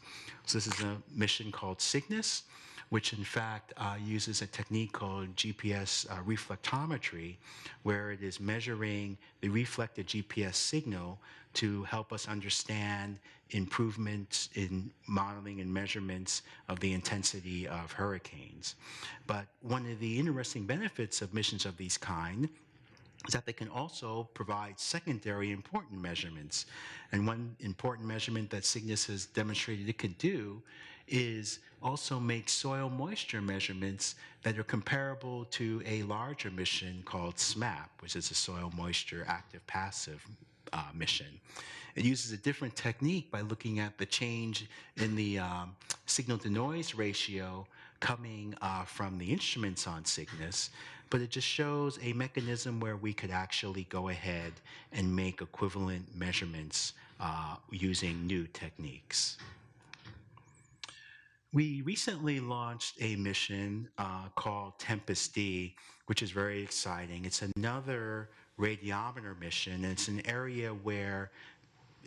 So this is a mission called Cygnus, which in fact uses a technique called GPS reflectometry, where it is measuring the reflected GPS signal to help us understand improvements in modeling and measurements of the intensity of hurricanes. But one of the interesting benefits of missions of these kind is that they can also provide secondary important measurements. And one important measurement that Cygnus has demonstrated it could do is also make soil moisture measurements that are comparable to a larger mission called SMAP, which is a soil moisture active passive mission. It uses a different technique by looking at the change in the signal to noise ratio coming from the instruments on Cygnus, but it just shows a mechanism where we could actually go ahead and make equivalent measurements using new techniques. We recently launched a mission called TEMPEST-D, which is very exciting. It's another radiometer mission, and it's an area where,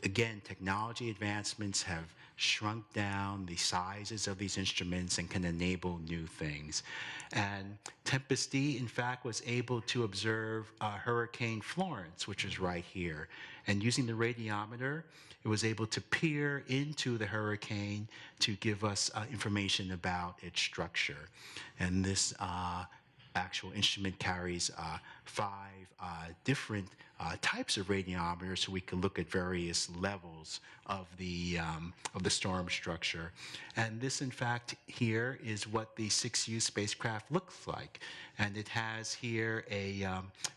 again, technology advancements have shrunk down the sizes of these instruments and can enable new things. And TEMPEST-D, in fact, was able to observe Hurricane Florence, which is right here. And using the radiometer, it was able to peer into the hurricane to give us information about its structure. And this actual instrument carries 5 different types of radiometers, so we can look at various levels of the storm structure. And this, in fact, here is what the 6U spacecraft looks like. And it has here a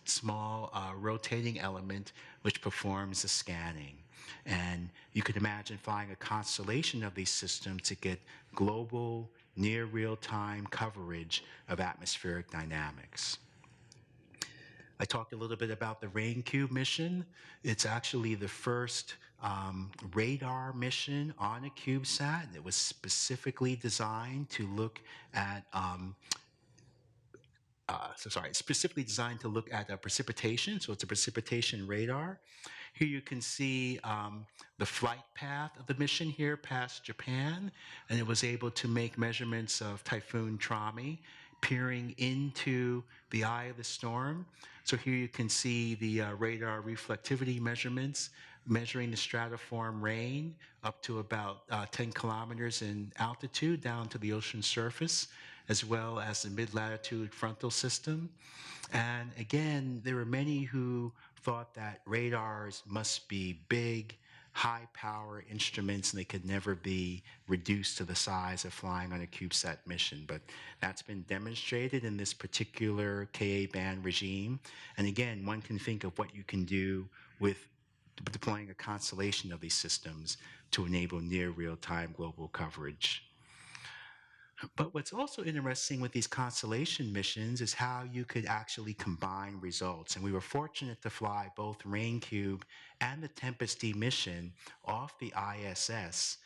small rotating element which performs the scanning. And you could imagine flying a constellation of these systems to get global, near real-time coverage of atmospheric dynamics. I talked a little bit about the RainCube mission. It's actually the first radar mission on a CubeSat. It was specifically designed to look at specifically designed to look at precipitation. So it's a precipitation radar. Here you can see the flight path of the mission here past Japan, and it was able to make measurements of Typhoon Trami peering into the eye of the storm. So here you can see the radar reflectivity measurements, measuring the stratiform rain up to about 10 kilometers in altitude down to the ocean surface, as well as the mid-latitude frontal system. And again, there were many who thought that radars must be big, high-power instruments, and they could never be reduced to the size of flying on a CubeSat mission. But that's been demonstrated in this particular Ka-band regime. And again, one can think of what you can do with deploying a constellation of these systems to enable near real-time global coverage. But what's also interesting with these constellation missions is how you could actually combine results. And we were fortunate to fly both RainCube and the TEMPEST-D mission off the ISS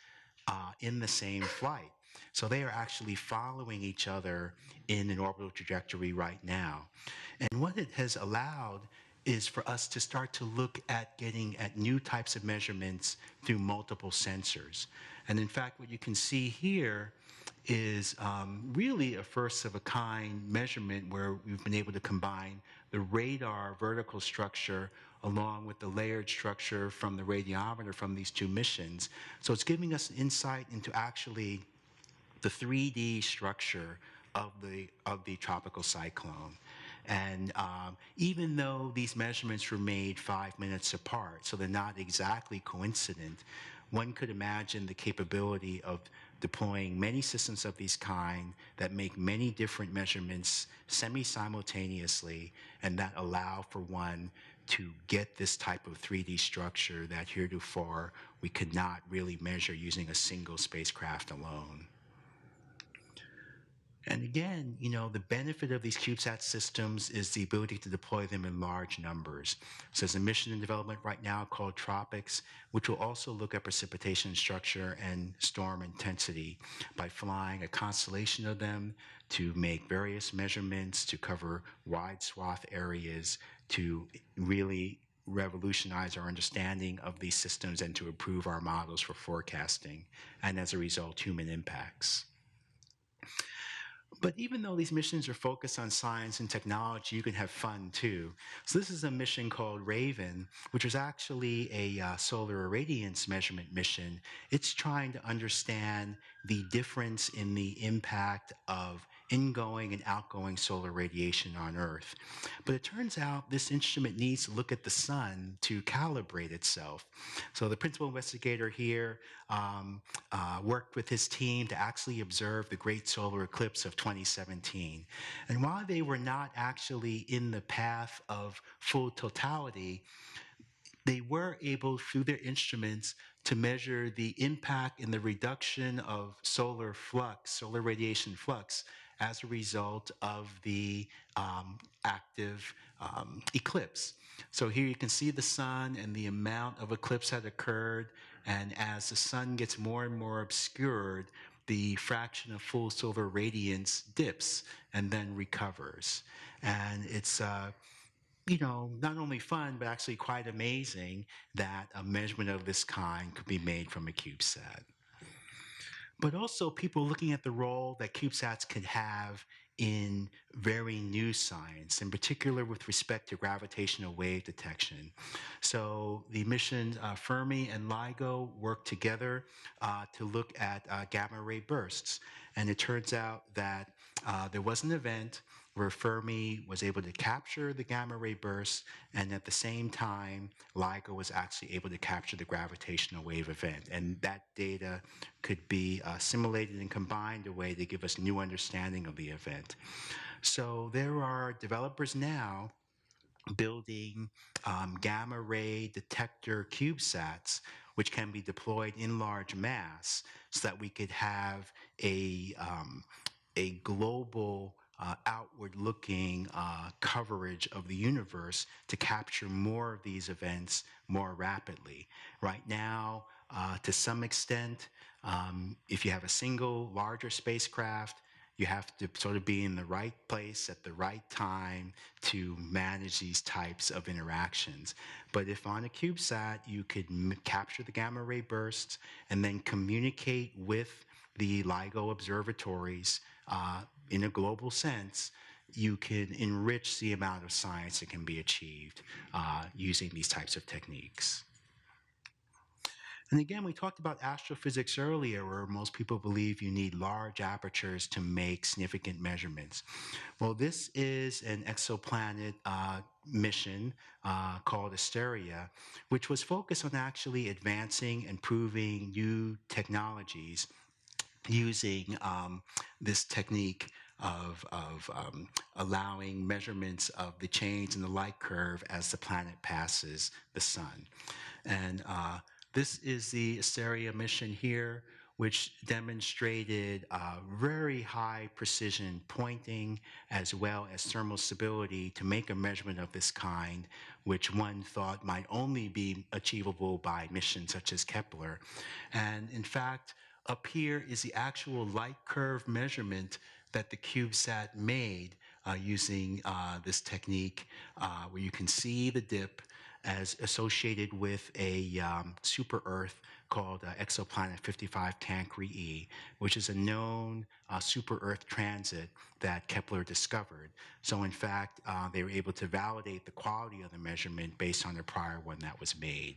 in the same flight. So they are actually following each other in an orbital trajectory right now. And what it has allowed is for us to start to look at getting at new types of measurements through multiple sensors. And in fact, what you can see here is really a first-of-a-kind measurement where we've been able to combine the radar vertical structure along with the layered structure from the radiometer from these two missions. So it's giving us insight into actually the 3D structure of the tropical cyclone. And even though these measurements were made 5 minutes apart, so they're not exactly coincident, one could imagine the capability of deploying many systems of these kind that make many different measurements semi-simultaneously and that allow for one to get this type of 3D structure that heretofore we could not really measure using a single spacecraft alone. And again, you know, the benefit of these CubeSat systems is the ability to deploy them in large numbers. So there's a mission in development right now called Tropics, which will also look at precipitation structure and storm intensity by flying a constellation of them to make various measurements to cover wide swath areas to really revolutionize our understanding of these systems and to improve our models for forecasting, and as a result, human impacts. But even though these missions are focused on science and technology, you can have fun too. So this is a mission called Raven, which is actually a solar irradiance measurement mission. It's trying to understand the difference in the impact of ingoing and outgoing solar radiation on Earth. But it turns out this instrument needs to look at the sun to calibrate itself. So the principal investigator here worked with his team to actually observe the great solar eclipse of 2017. And while they were not actually in the path of full totality, they were able, through their instruments, to measure the impact and the reduction of solar flux, solar radiation flux, as a result of the active eclipse. So here you can see the sun and the amount of eclipse that occurred. And as the sun gets more and more obscured, the fraction of full solar radiance dips and then recovers. And it's not only fun, but actually quite amazing that a measurement of this kind could be made from a CubeSat. But also people looking at the role that CubeSats could have in very new science, in particular with respect to gravitational wave detection. So the missions Fermi and LIGO worked together to look at gamma ray bursts. And it turns out that there was an event where Fermi was able to capture the gamma ray bursts, and at the same time, LIGO was actually able to capture the gravitational wave event. And that data could be simulated and combined in a way to give us new understanding of the event. So there are developers now building gamma ray detector CubeSats, which can be deployed in large mass so that we could have a global outward-looking coverage of the universe to capture more of these events more rapidly. Right now, to some extent, if you have a single larger spacecraft, you have to sort of be in the right place at the right time to manage these types of interactions. But if on a CubeSat, you could capture the gamma ray bursts and then communicate with the LIGO observatories in a global sense, you can enrich the amount of science that can be achieved using these types of techniques. And again, we talked about astrophysics earlier, where most people believe you need large apertures to make significant measurements. Well, this is an exoplanet mission called Asteria, which was focused on actually advancing and proving new technologies using this technique of allowing measurements of the change in the light curve as the planet passes the sun. And this is the Asteria mission here, which demonstrated very high precision pointing as well as thermal stability to make a measurement of this kind, which one thought might only be achievable by missions such as Kepler. And in fact, up here is the actual light curve measurement that the CubeSat made using this technique, where you can see the dip as associated with a super Earth called Exo-planet 55 Cancri E, which is a known super Earth transit that Kepler discovered. So in fact, they were able to validate the quality of the measurement based on the prior one that was made.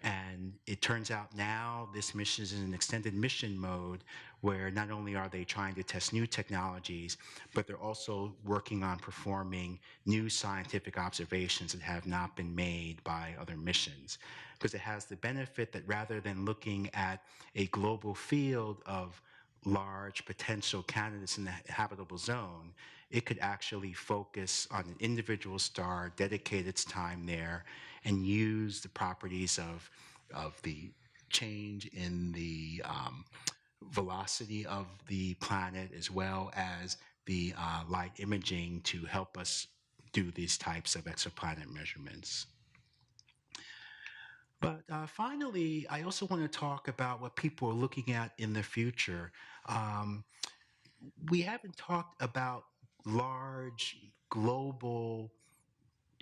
And it turns out now this mission is in an extended mission mode, where not only are they trying to test new technologies, but they're also working on performing new scientific observations that have not been made by other missions. Because it has the benefit that rather than looking at a global field of large potential candidates in the habitable zone, it could actually focus on an individual star, dedicate its time there, and use the properties of the change in the velocity of the planet as well as the light imaging to help us do these types of exoplanet measurements. But finally, I also want to talk about what people are looking at in the future. We haven't talked about large global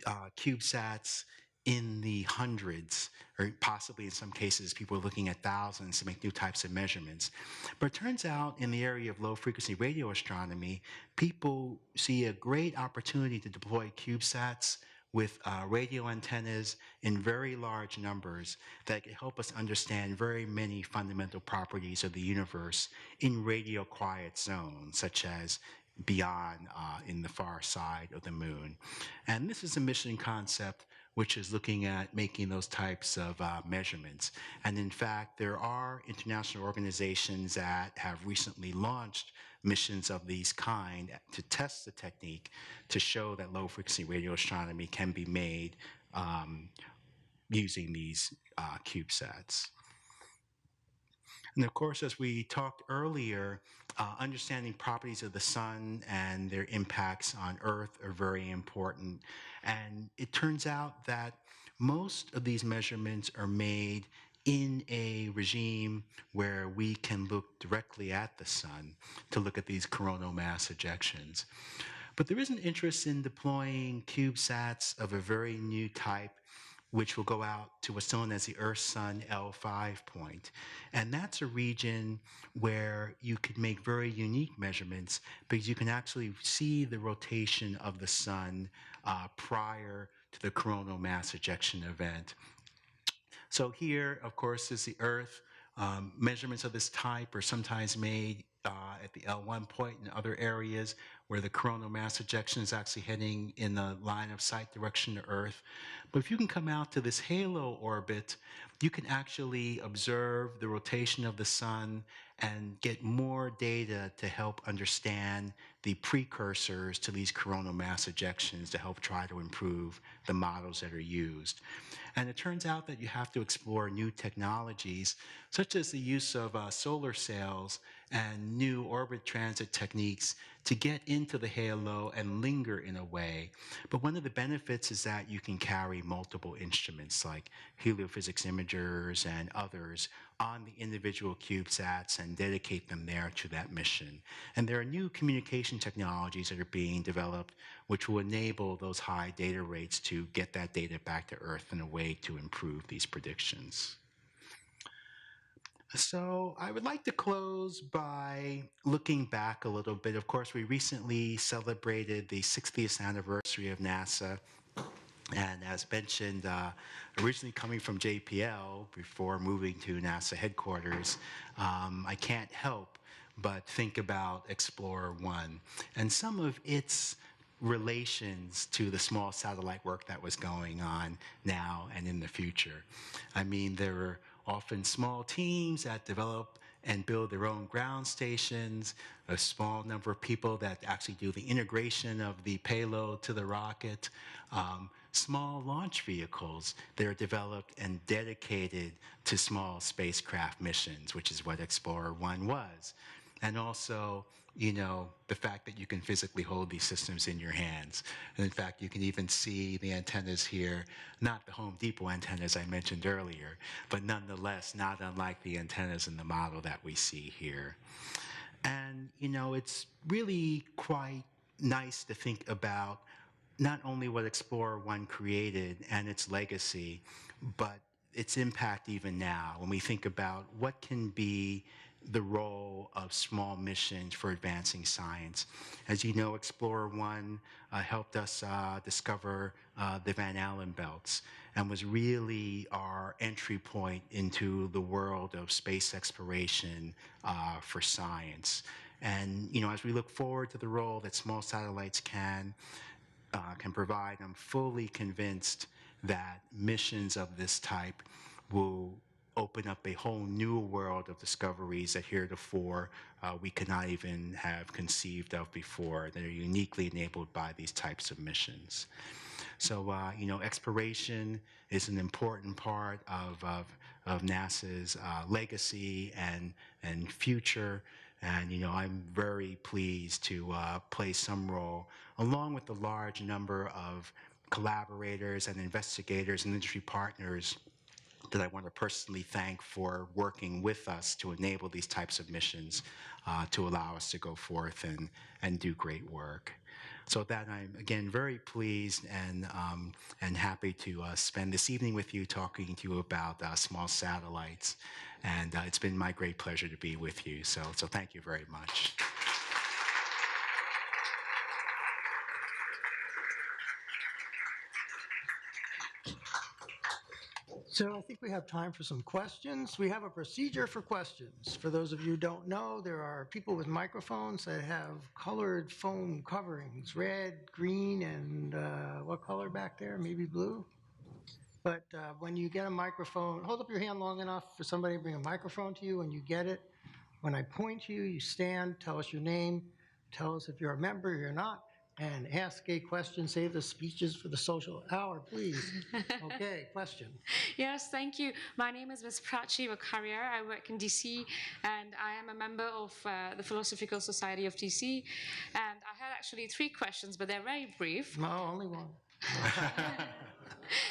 CubeSats in the hundreds, or possibly in some cases, people are looking at thousands to make new types of measurements. But it turns out in the area of low-frequency radio astronomy, people see a great opportunity to deploy CubeSats with radio antennas in very large numbers that can help us understand very many fundamental properties of the universe in radio quiet zones, such as beyond in the far side of the moon. And this is a mission concept which is looking at making those types of measurements. And in fact, there are international organizations that have recently launched missions of these kind to test the technique to show that low frequency radio astronomy can be made using these CubeSats. And of course, as we talked earlier, understanding properties of the sun and their impacts on Earth are very important. And it turns out that most of these measurements are made in a regime where we can look directly at the sun to look at these coronal mass ejections. But there is an interest in deploying CubeSats of a very new type, which will go out to what's known as the Earth-Sun L5 point. And that's a region where you could make very unique measurements because you can actually see the rotation of the sun prior to the coronal mass ejection event. So here, of course, is the Earth. Measurements of this type are sometimes made at the L1 point in other areas where the coronal mass ejection is actually heading in the line of sight direction to Earth. But if you can come out to this halo orbit, you can actually observe the rotation of the sun and get more data to help understand the precursors to these coronal mass ejections to help try to improve the models that are used. And it turns out that you have to explore new technologies, such as the use of solar sails and new orbit transit techniques to get into the halo and linger in a way. But one of the benefits is that you can carry multiple instruments like heliophysics imagers and others on the individual CubeSats and dedicate them there to that mission. And there are new communication technologies that are being developed which will enable those high data rates to get that data back to Earth in a way to improve these predictions. So I would like to close by looking back a little bit. Of course, we recently celebrated the 60th anniversary of NASA. And as mentioned, originally coming from JPL before moving to NASA headquarters, I can't help but think about Explorer 1 and some of its relations to the small satellite work that was going on now and in the future. I mean, there were often small teams that develop and build their own ground stations, a small number of people that actually do the integration of the payload to the rocket, small launch vehicles that are developed and dedicated to small spacecraft missions, which is what Explorer 1 was. And also, you know, the fact that you can physically hold these systems in your hands. And in fact, you can even see the antennas here, not the Home Depot antennas I mentioned earlier, but nonetheless, not unlike the antennas in the model that we see here. And, you know, it's really quite nice to think about not only what Explorer 1 created and its legacy, but its impact even now when we think about what can be the role of small missions for advancing science. As you know, Explorer 1 helped us discover the Van Allen belts and was really our entry point into the world of space exploration for science. And, you know, as we look forward to the role that small satellites can provide, I'm fully convinced that missions of this type will open up a whole new world of discoveries that heretofore we could not even have conceived of before, that are uniquely enabled by these types of missions. So, you know, exploration is an important part of NASA's legacy and future. And, you know, I'm very pleased to play some role, along with the large number of collaborators and investigators and industry partners that I want to personally thank for working with us to enable these types of missions to allow us to go forth and do great work. So with that, I'm again very pleased and happy to spend this evening with you talking to you about small satellites. And it's been my great pleasure to be with you. So thank you very much. So I think we have time for some questions. We have a procedure for questions. For those of you who don't know, there are people with microphones that have colored foam coverings, red, green, and what color back there? Maybe blue? But when you get a microphone, hold up your hand long enough for somebody to bring a microphone to you when you get it. When I point to you, you stand, tell us your name, tell us if you're a member or you're not, and ask a question. Save the speeches for the social hour, please. Okay, question. Yes, thank you. My name is Ms. Prachi Vakaria. I work in DC, and I am a member of the Philosophical Society of DC. And I had actually 3 questions, but they're very brief. No, only one.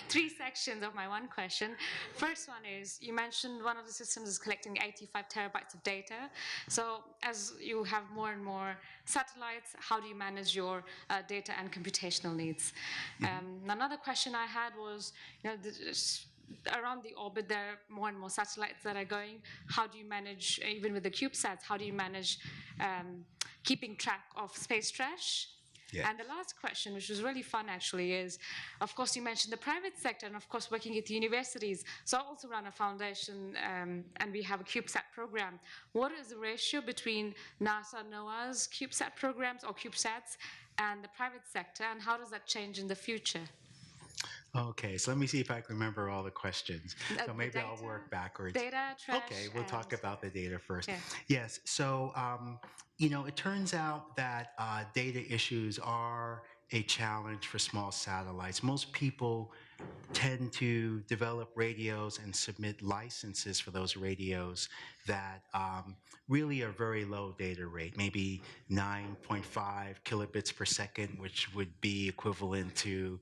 3 sections of my one question. First one is, you mentioned one of the systems is collecting 85 terabytes of data. So as you have more and more satellites, how do you manage your data and computational needs? Another question I had was, around the orbit, there are more and more satellites that are going. How do you manage, even with the CubeSats, how do you manage keeping track of space trash? Yes. And the last question, which was really fun actually, is, of course, you mentioned the private sector and, of course, working at universities. So I also run a foundation and we have a CubeSat program. What is the ratio between NASA, NOAA's CubeSat programs or CubeSats and the private sector, and how does that change in the future? Okay, so let me see if I can remember all the questions. So maybe data, I'll work backwards. Data, trash. Okay, we'll talk about the data first. Yeah. Yes, so, it turns out that data issues are a challenge for small satellites. Most people tend to develop radios and submit licenses for those radios that really are very low data rate, maybe 9.5 kilobits per second, which would be equivalent to,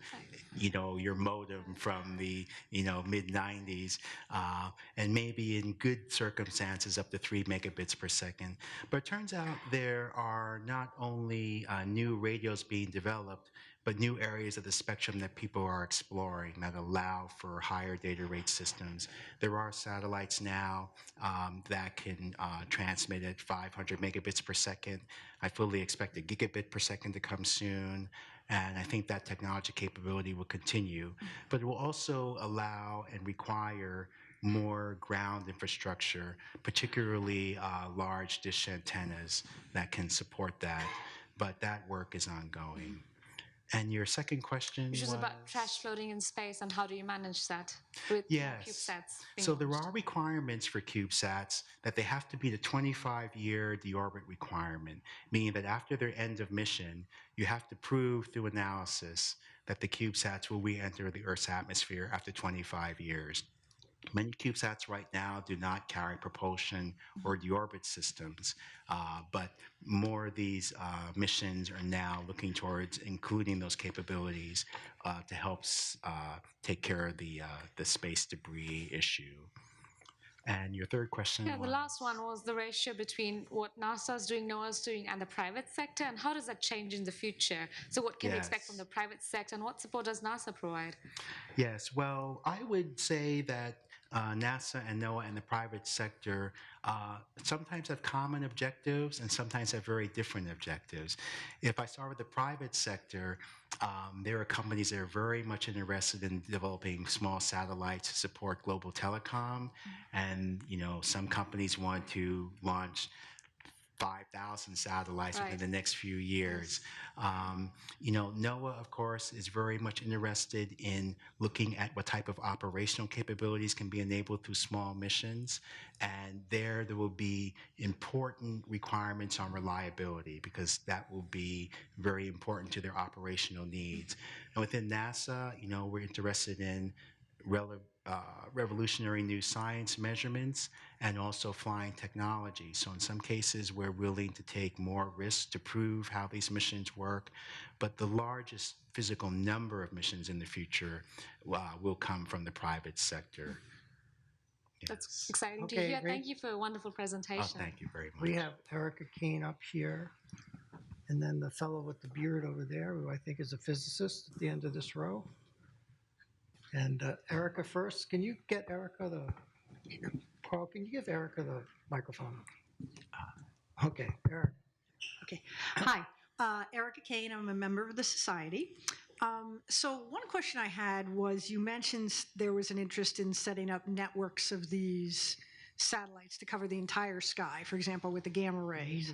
your modem from the, mid 90s, and maybe in good circumstances up to 3 megabits per second. But it turns out there are not only new radios being developed, but new areas of the spectrum that people are exploring that allow for higher data rate systems. There are satellites now that can transmit at 500 megabits per second. I fully expect a gigabit per second to come soon, and I think that technology capability will continue. But it will also allow and require more ground infrastructure, particularly large dish antennas that can support that. But that work is ongoing. And your second question Which was about trash floating in space, and how do you manage that with CubeSats? So there are requirements for CubeSats that they have to be the 25-year deorbit requirement, meaning that after their end of mission, you have to prove through analysis that the CubeSats will re-enter the Earth's atmosphere after 25 years. Many CubeSats right now do not carry propulsion or deorbit systems, but more of these missions are now looking towards including those capabilities to help take care of the space debris issue. And your third question was? The last one was the ratio between what NASA's doing, NOAA's doing, and the private sector, and how does that change in the future? So what can we expect from the private sector, and what support does NASA provide? Yes, well, I would say that NASA and NOAA and the private sector sometimes have common objectives and sometimes have very different objectives. If I start with the private sector, there are companies that are very much interested in developing small satellites to support global telecom, and some companies want to launch 5,000 satellites within the next few years. NOAA, of course, is very much interested in looking at what type of operational capabilities can be enabled through small missions. And there will be important requirements on reliability, because that will be very important to their operational needs. And within NASA, we're interested in revolutionary new science measurements and also flying technology. So in some cases, we're willing to take more risks to prove how these missions work, but the largest physical number of missions in the future will come from the private sector. Yes. That's exciting to Okay, hear. great. Thank you for a wonderful presentation. Oh, thank you very much. We have Erica Kane up here. And then the fellow with the beard over there, who I think is a physicist at the end of this row. And Erica first. Can you get Erica Carl, can you give Erica the microphone? Okay, Erica. Okay. Hi, Erica Kane. I'm a member of the Society. So one question I had was you mentioned there was an interest in setting up networks of these satellites to cover the entire sky, for example, with the gamma rays.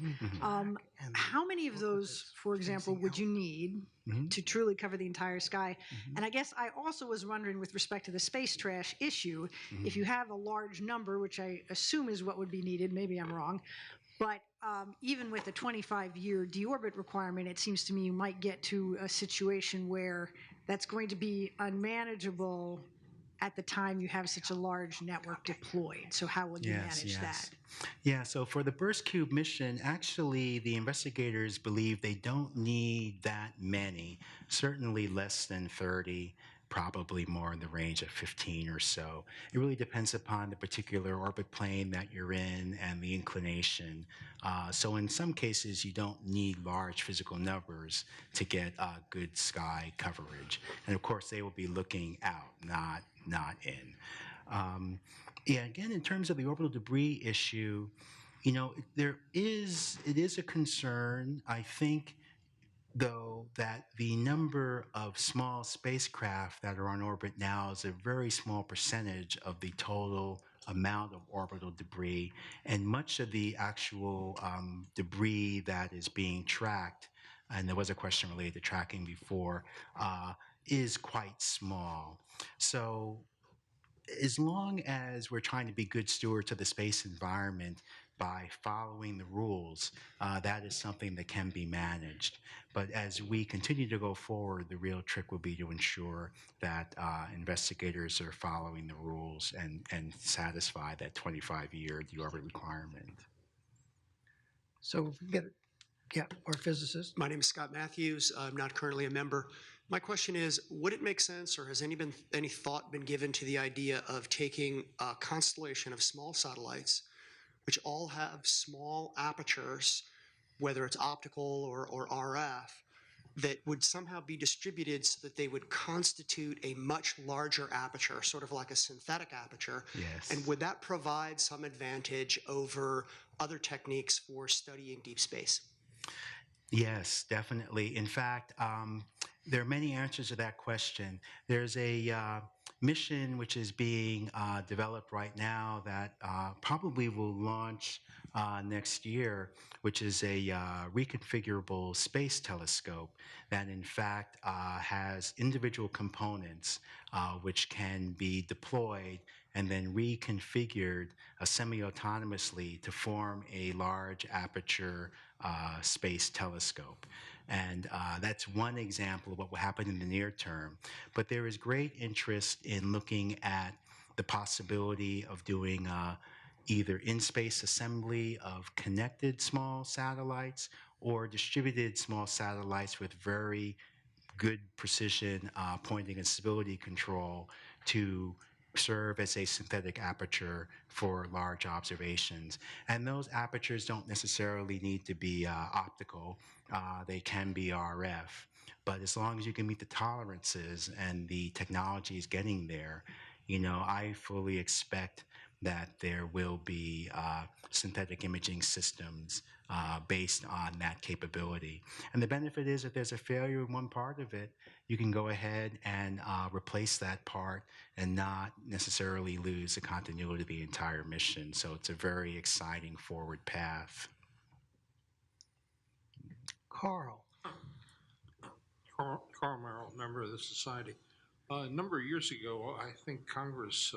How many of those, for example, would you need to truly cover the entire sky? And I guess I also was wondering, with respect to the space trash issue, if you have a large number, which I assume is what would be needed, maybe I'm wrong, but even with a 25-year deorbit requirement, it seems to me you might get to a situation where that's going to be unmanageable at the time you have such a large network deployed. So how will you manage that? Yeah, so for the Burst Cube mission, actually, the investigators believe they don't need that many, certainly less than 30, probably more in the range of 15 or so. It really depends upon the particular orbit plane that you're in and the inclination. So in some cases, you don't need large physical numbers to get good sky coverage. And of course, they will be looking out, not in. Yeah, again, in terms of the orbital debris issue, you know, it is a concern. I think, though, that the number of small spacecraft that are on orbit now is a very small percentage of the total amount of orbital debris, and much of the actual debris that is being tracked, and there was a question related to tracking before, is quite small. So as long as we're trying to be good stewards of the space environment by following the rules, that is something that can be managed. But as we continue to go forward, the real trick will be to ensure that investigators are following the rules and satisfy that 25-year deorbit requirement. So if we get our physicist. My name is Scott Matthews. I'm not currently a member. My question is, would it make sense, or has any thought been given to the idea of taking a constellation of small satellites, which all have small apertures, whether it's optical or RF, that would somehow be distributed so that they would constitute a much larger aperture, sort of like a synthetic aperture? Yes. And would that provide some advantage over other techniques for studying deep space? Yes, definitely. In fact, there are many answers to that question. There's a mission which is being developed right now that probably will launch next year, which is a reconfigurable space telescope that in fact has individual components which can be deployed and then reconfigured semi-autonomously to form a large aperture space telescope. And that's one example of what will happen in the near term. But there is great interest in looking at the possibility of doing either in-space assembly of connected small satellites or distributed small satellites with very good precision pointing and stability control to serve as a synthetic aperture for large observations. And those apertures don't necessarily need to be optical. They can be RF. But as long as you can meet the tolerances and the technology is getting there, you know, I fully expect that there will be synthetic imaging systems based on that capability. And the benefit is if there's a failure in one part of it, you can go ahead and replace that part and not necessarily lose the continuity of the entire mission. So it's a very exciting forward path. Carl. Carl Merrill, member of the Society. A number of years ago, I think Congress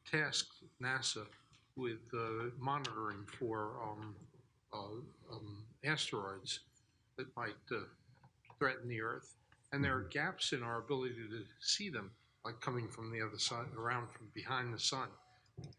tasked NASA with monitoring for asteroids that might threaten the Earth. And there are gaps in our ability to see them, like coming from the other side, around from behind the sun.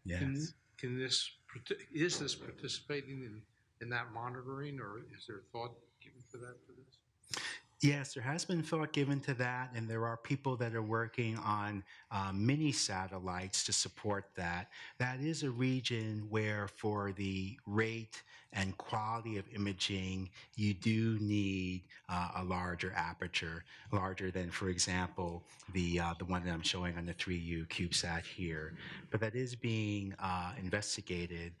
Yes. Is this participating in that monitoring, or is there thought given to that for this? Yes, there has been thought given to that, and there are people that are working on mini satellites to support that. That is a region where, for the rate and quality of imaging, you do need a larger aperture, larger than, for example, the one that I'm showing on the 3U CubeSat here. But that is being investigated.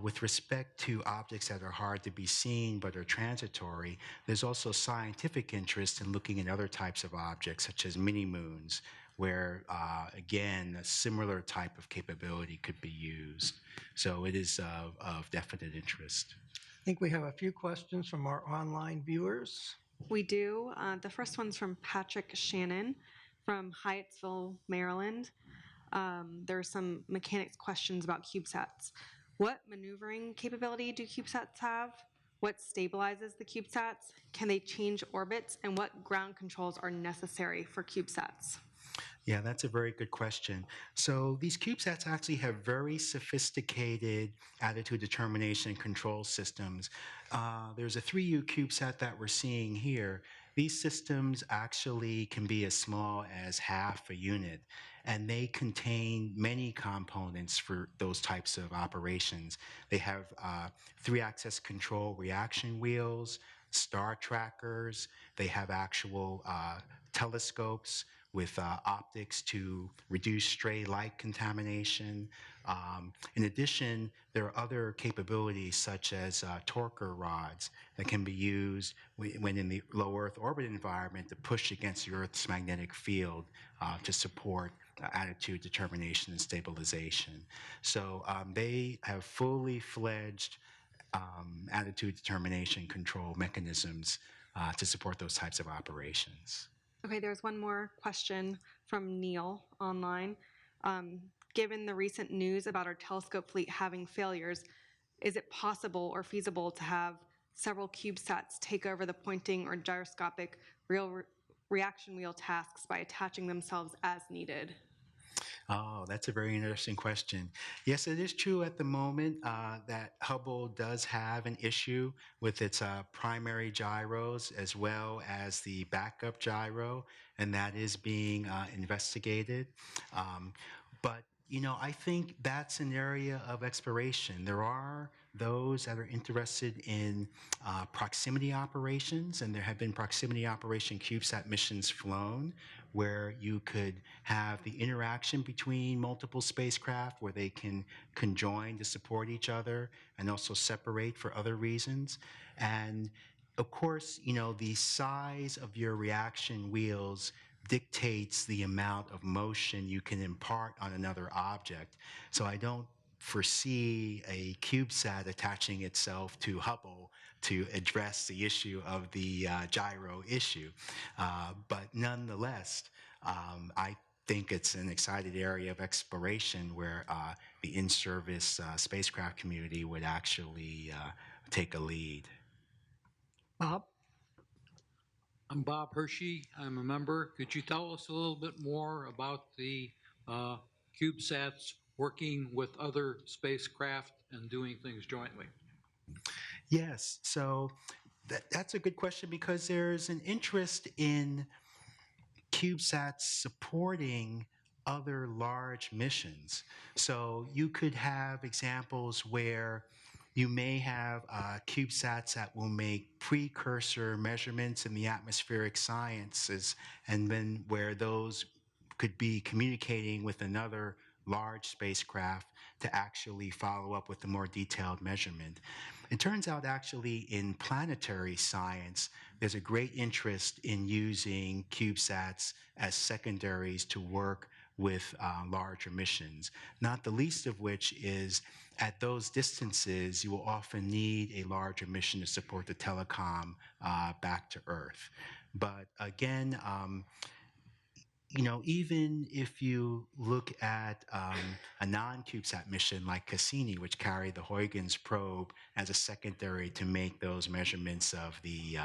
With respect to objects that are hard to be seen but are transitory, there's also scientific interest in looking at other types of objects, such as mini-moons, where, again, a similar type of capability could be used. So it is of definite interest. I think we have a few questions from our online viewers. We do. The first one's from Patrick Shannon from Hyattsville, Maryland. There are some mechanics questions about CubeSats. What maneuvering capability do CubeSats have? What stabilizes the CubeSats? Can they change orbits? And what ground controls are necessary for CubeSats? Yeah, that's a very good question. So these CubeSats actually have very sophisticated attitude determination and control systems. There's a 3U CubeSat that we're seeing here. These systems actually can be as small as half a unit, and they contain many components for those types of operations. They have 3-axis control reaction wheels, star trackers, they have actual telescopes with optics to reduce stray light contamination. In addition, there are other capabilities such as torquer rods that can be used when in the low Earth orbit environment to push against the Earth's magnetic field to support attitude determination and stabilization. So they have fully fledged attitude determination control mechanisms to support those types of operations. Okay, there's one more question from Neil online. Given the recent news about our telescope fleet having failures, is it possible or feasible to have several CubeSats take over the pointing or gyroscopic reaction wheel tasks by attaching themselves as needed? Oh, that's a very interesting question. Yes, it is true at the moment that Hubble does have an issue with its primary gyros as well as the backup gyro, and that is being investigated. But you know, I think that's an area of exploration. There are those that are interested in proximity operations, and there have been proximity operation CubeSat missions flown where you could have the interaction between multiple spacecraft where they can conjoin to support each other and also separate for other reasons. And of course, you know, the size of your reaction wheels dictates the amount of motion you can impart on another object. So I don't foresee a CubeSat attaching itself to Hubble to address the issue of the gyro issue. But nonetheless, I think it's an excited area of exploration where the in-service spacecraft community would actually take a lead. Bob? I'm Bob Hershey. I'm a member. Could you tell us a little bit more about the CubeSats working with other spacecraft and doing things jointly? Yes, so that's a good question because there's an interest in CubeSats supporting other large missions. So you could have examples where you may have CubeSats that will make precursor measurements in the atmospheric sciences, and then where those could be communicating with another large spacecraft to actually follow up with a more detailed measurement. It turns out actually in planetary science, there's a great interest in using CubeSats as secondaries to work with larger missions, not the least of which is at those distances, you will often need a larger mission to support the telecom back to Earth. But again, you know, even if you look at a non-CubeSat mission like Cassini, which carried the Huygens probe as a secondary to make those measurements of the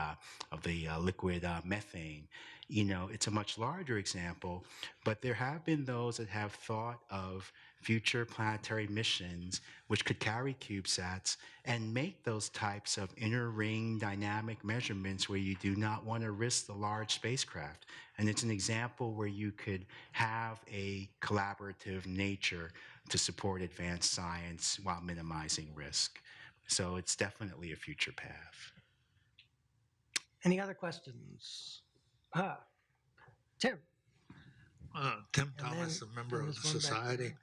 liquid methane, it's a much larger example, but there have been those that have thought of future planetary missions which could carry CubeSats and make those types of inner ring dynamic measurements where you do not want to risk the large spacecraft. And it's an example where you could have a collaborative nature to support advanced science while minimizing risk. So it's definitely a future path. Any other questions? Tim? Tim And Thomas, then a member there of was the one back society. there.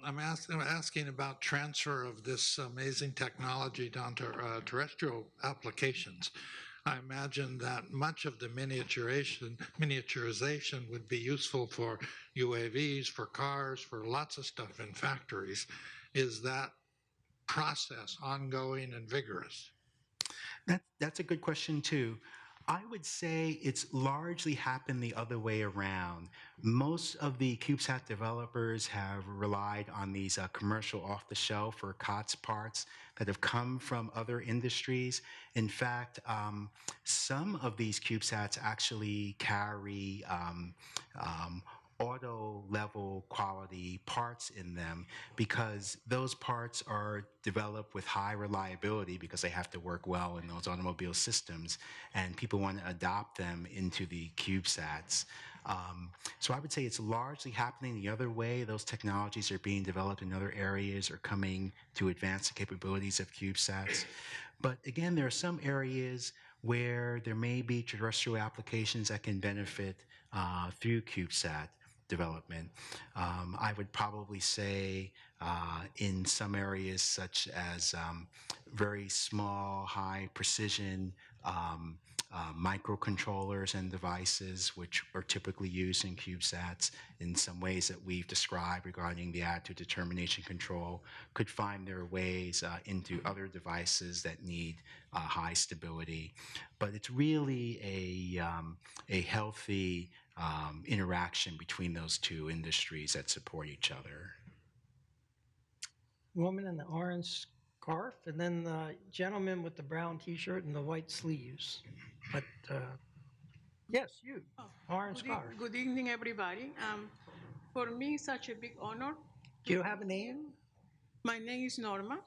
I'm asking about transfer of this amazing technology down to terrestrial applications. I imagine that much of the miniaturization would be useful for UAVs, for cars, for lots of stuff in factories. Is that process ongoing and vigorous? That's a good question too. I would say it's largely happened the other way around. Most of the CubeSat developers have relied on these commercial off-the-shelf or COTS parts that have come from other industries. In fact, some of these CubeSats actually carry auto level quality parts in them because those parts are developed with high reliability because they have to work well in those automobile systems, and people want to adopt them into the CubeSats. So I would say it's largely happening the other way. Those technologies are being developed in other areas or coming to advance the capabilities of CubeSats. But again, there are some areas where there may be terrestrial applications that can benefit through CubeSat development. I would probably say in some areas such as very small, high precision microcontrollers and devices, which are typically used in CubeSats in some ways that we've described regarding the attitude determination control, could find their ways into other devices that need high stability. But it's really a healthy interaction between those two industries that support each other. Woman in the orange scarf, and then the gentleman with the brown T-shirt and the white sleeves. But yes, you, orange scarf. Good evening, everybody. For me, it's such a big honor. Do you have a name? My name is Norma.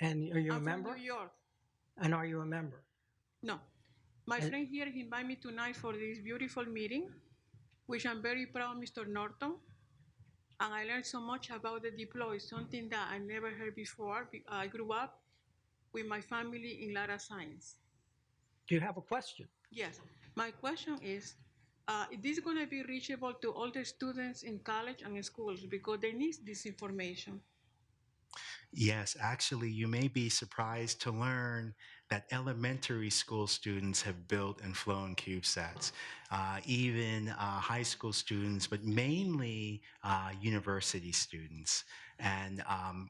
And are you a I'm member? from New York. And are you a member? No. My friend here invited me tonight for this beautiful meeting, which I'm very proud, Mr. Norton. And I learned so much about the deploy, something that I never heard before. I grew up with my family in Lara Science. Do you have a question? Yes. My question is this going to be reachable to all the students in college and in schools because they need this information? Yes, actually, you may be surprised to learn that elementary school students have built and flown CubeSats, even high school students, but mainly university students. And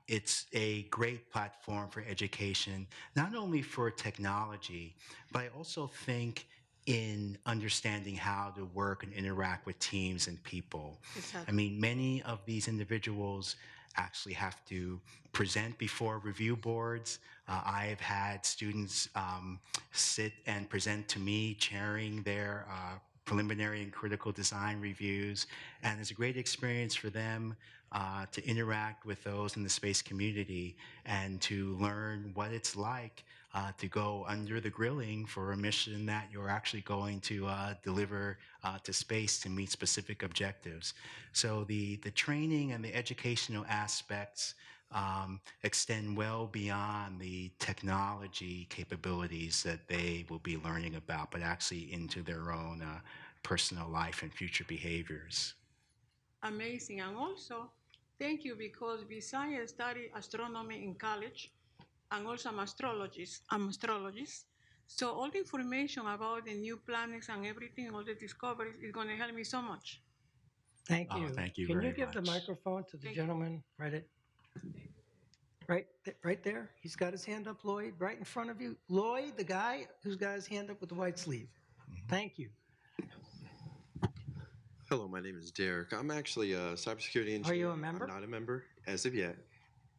it's a great platform for education, not only for technology, but I also think in understanding how to work and interact with teams and people. Exactly. I mean, many of these individuals actually have to present before review boards. I've had students sit and present to me, chairing their preliminary and critical design reviews, and it's a great experience for them to interact with those in the space community and to learn what it's like to go under the grilling for a mission that you're actually going to deliver to space to meet specific objectives. So the training and the educational aspects extend well beyond the technology capabilities that they will be learning about, but actually into their own personal life and future behaviors. Amazing. And also, thank you, because besides I studied astronomy in college, and also I'm astrologist. So all the information about the new planets and everything, all the discoveries, is going to help me so much. Thank you. Thank you Can very you give the much. microphone to the Thank you. gentleman right there? He's got his hand up, Lloyd, right in front of you. Lloyd, the guy who's got his hand up with the white sleeve. Thank you. Hello, my name is Derek. I'm actually a cybersecurity engineer. Are you a member? I'm not a member as of yet.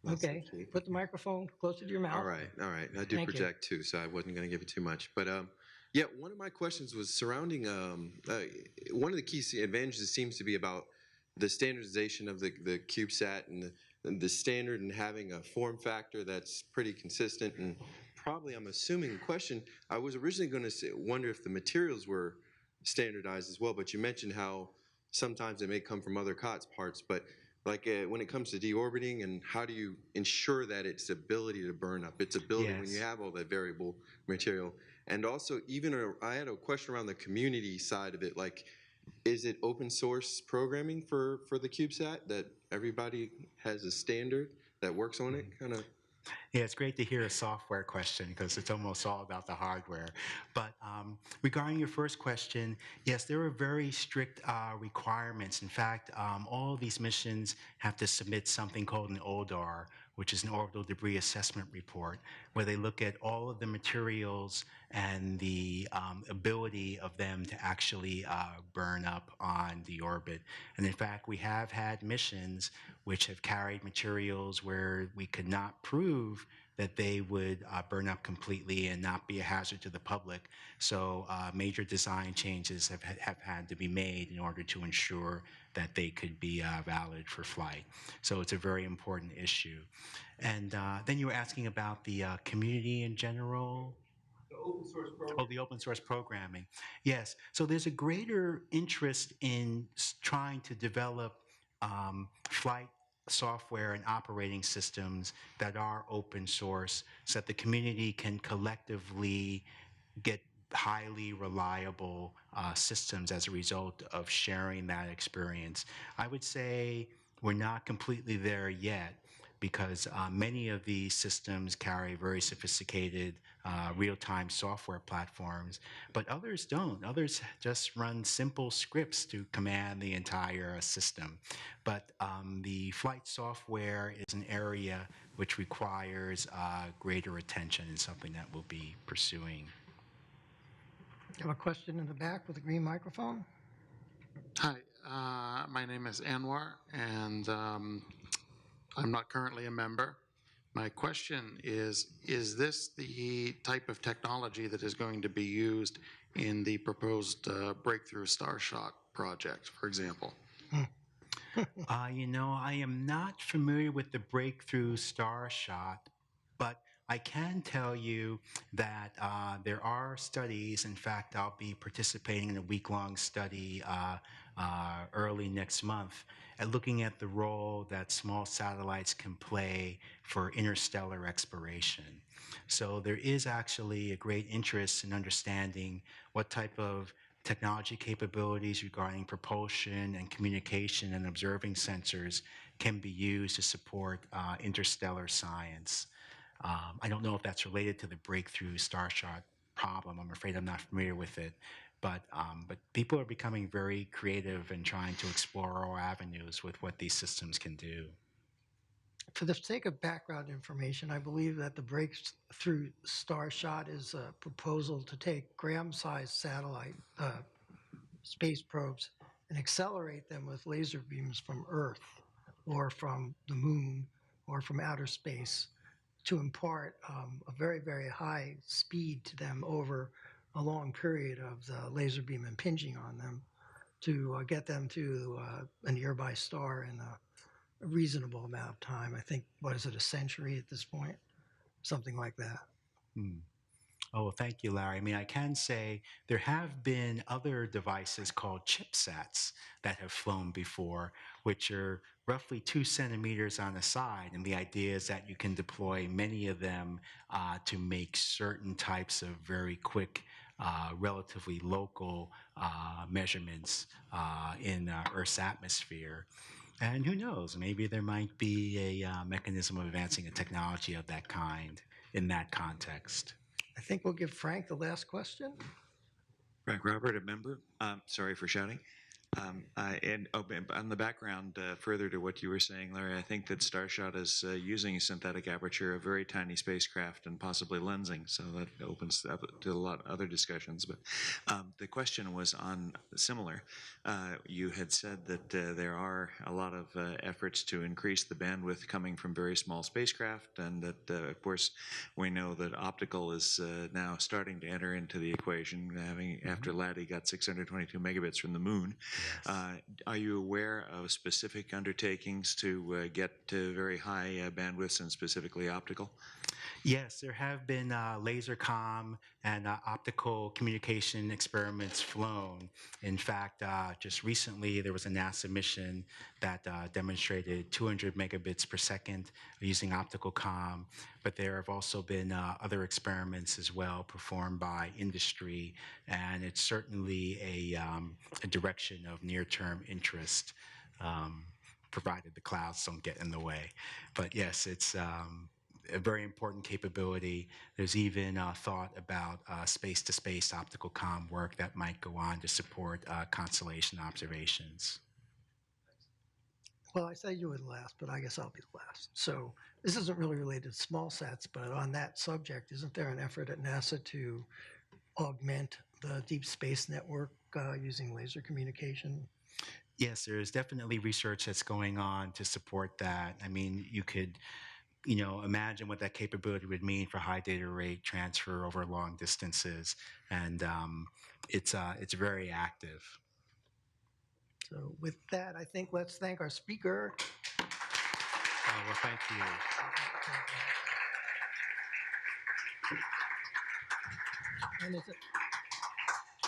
That's Okay. Put the microphone closer to your mouth. All right. I do Thank you. project too, so I wasn't going to give it too much. But Yeah, one of my questions was surrounding one of the key advantages seems to be about the standardization of the CubeSat and the standard and having a form factor that's pretty consistent. And probably, I'm assuming, question, I was originally going to wonder if the materials were standardized as well, but you mentioned how sometimes it may come from other COTS parts, but like when it comes to deorbiting, and how do you ensure that its ability to burn up, its ability when you Yes. have all that variable material? And also, even I had a question around the community side of it. Like, is it open source programming for the CubeSat that everybody has a standard that works on it? Kind of. Yeah, it's great to hear a software question because it's almost all about the hardware. But regarding your first question, yes, there are very strict requirements. In fact, all of these missions have to submit something called an ODAR, which is an orbital debris assessment report, where they look at all of the materials and the ability of them to actually burn up on the orbit. And in fact, we have had missions which have carried materials where we could not prove that they would burn up completely and not be a hazard to the public. So major design changes have had to be made in order to ensure that they could be valid for flight. So it's a very important issue. And then you were asking about the community in general. Oh, the open source programming. Yes. So there's a greater interest in trying to develop flight software and operating systems that are open source so that the community can collectively get highly reliable systems as a result of sharing that experience. I would say we're not completely there yet because many of these systems carry very sophisticated real-time software platforms, but others don't. Others just run simple scripts to command the entire system. But the flight software is an area which requires greater attention and something that we'll be pursuing. I have a question in the back with a green microphone. Hi, my name is Anwar, and I'm not currently a member. My question is this the type of technology that is going to be used in the proposed Breakthrough Starshot project, for example? You know, I am not familiar with the Breakthrough Starshot, but I can tell you that there are studies. In fact, I'll be participating in a week-long study early next month at looking at the role that small satellites can play for interstellar exploration. So there is actually a great interest in understanding what type of technology capabilities regarding propulsion and communication and observing sensors can be used to support interstellar science. I don't know if that's related to the Breakthrough Starshot problem. I'm afraid I'm not familiar with it. But people are becoming very creative and trying to explore all avenues with what these systems can do. For the sake of background information, I believe that the Breakthrough Starshot is a proposal to take Gram-sized satellite space probes and accelerate them with laser beams from Earth or from the moon or from outer space to impart a very, very high speed to them over a long period of the laser beam impinging on them to get them to a nearby star in a reasonable amount of time. I think, what is it, a century at this point? Something like that. Oh, well, thank you, Larry. I mean, I can say there have been other devices called CubeSats that have flown before, which are roughly 2 centimeters on the side. And the idea is that you can deploy many of them to make certain types of very quick, relatively local measurements in Earth's atmosphere. And who knows, maybe there might be a mechanism of advancing a technology of that kind in that context. I think we'll give Frank the last question. Frank Robert, a member. Sorry for shouting. And on the background, further to what you were saying, Larry, I think that Starshot is using synthetic aperture, a very tiny spacecraft, and possibly lensing. So that opens up to a lot of other discussions. But the question was on similar. You had said that there are a lot of efforts to increase the bandwidth coming from very small spacecraft, and that, of course, we know that optical is now starting to enter into the equation, after Laddie got 622 megabits from the moon. Are you aware of specific undertakings to get to very high bandwidths and specifically optical? Yes, there have been laser comm and optical communication experiments flown. In fact, just recently there was a NASA mission that demonstrated 200 megabits per second using optical comm, but there have also been other experiments as well performed by industry, and it's certainly a direction of near-term interest, provided the clouds don't get in the way. But yes, it's a very important capability. There's even thought about space-to-space optical comm work that might go on to support constellation observations. Well, I said you were the last, but I guess I'll be the last. So this isn't really related to small sats, but on that subject, isn't there an effort at NASA to augment the deep space network using laser communication? Yes, there is definitely research that's going on to support that. I mean, you could imagine what that capability would mean for high data rate transfer over long distances, and it's very active. So with that, I think let's thank our speaker. Well, thank you. And is it?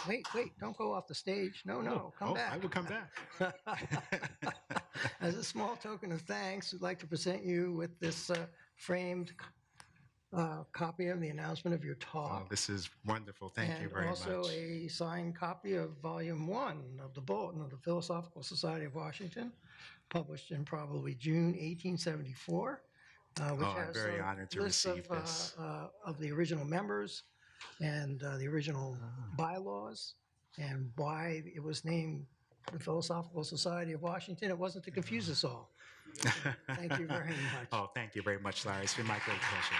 Wait, don't go off the stage. No, come back. I will come back. As a small token of thanks, we'd like to present you with this framed copy of the announcement of your talk. This is wonderful. Thank you very much. And also a signed copy of Volume 1 of the Bulletin of the Philosophical Society of Washington, published in probably June 1874, which has very honored to list receive this. of the original members and the original bylaws and why it was named the Philosophical Society of Washington. It wasn't to confuse us all. Thank you very much. Oh, thank you very much, Larry. It's been my great pleasure.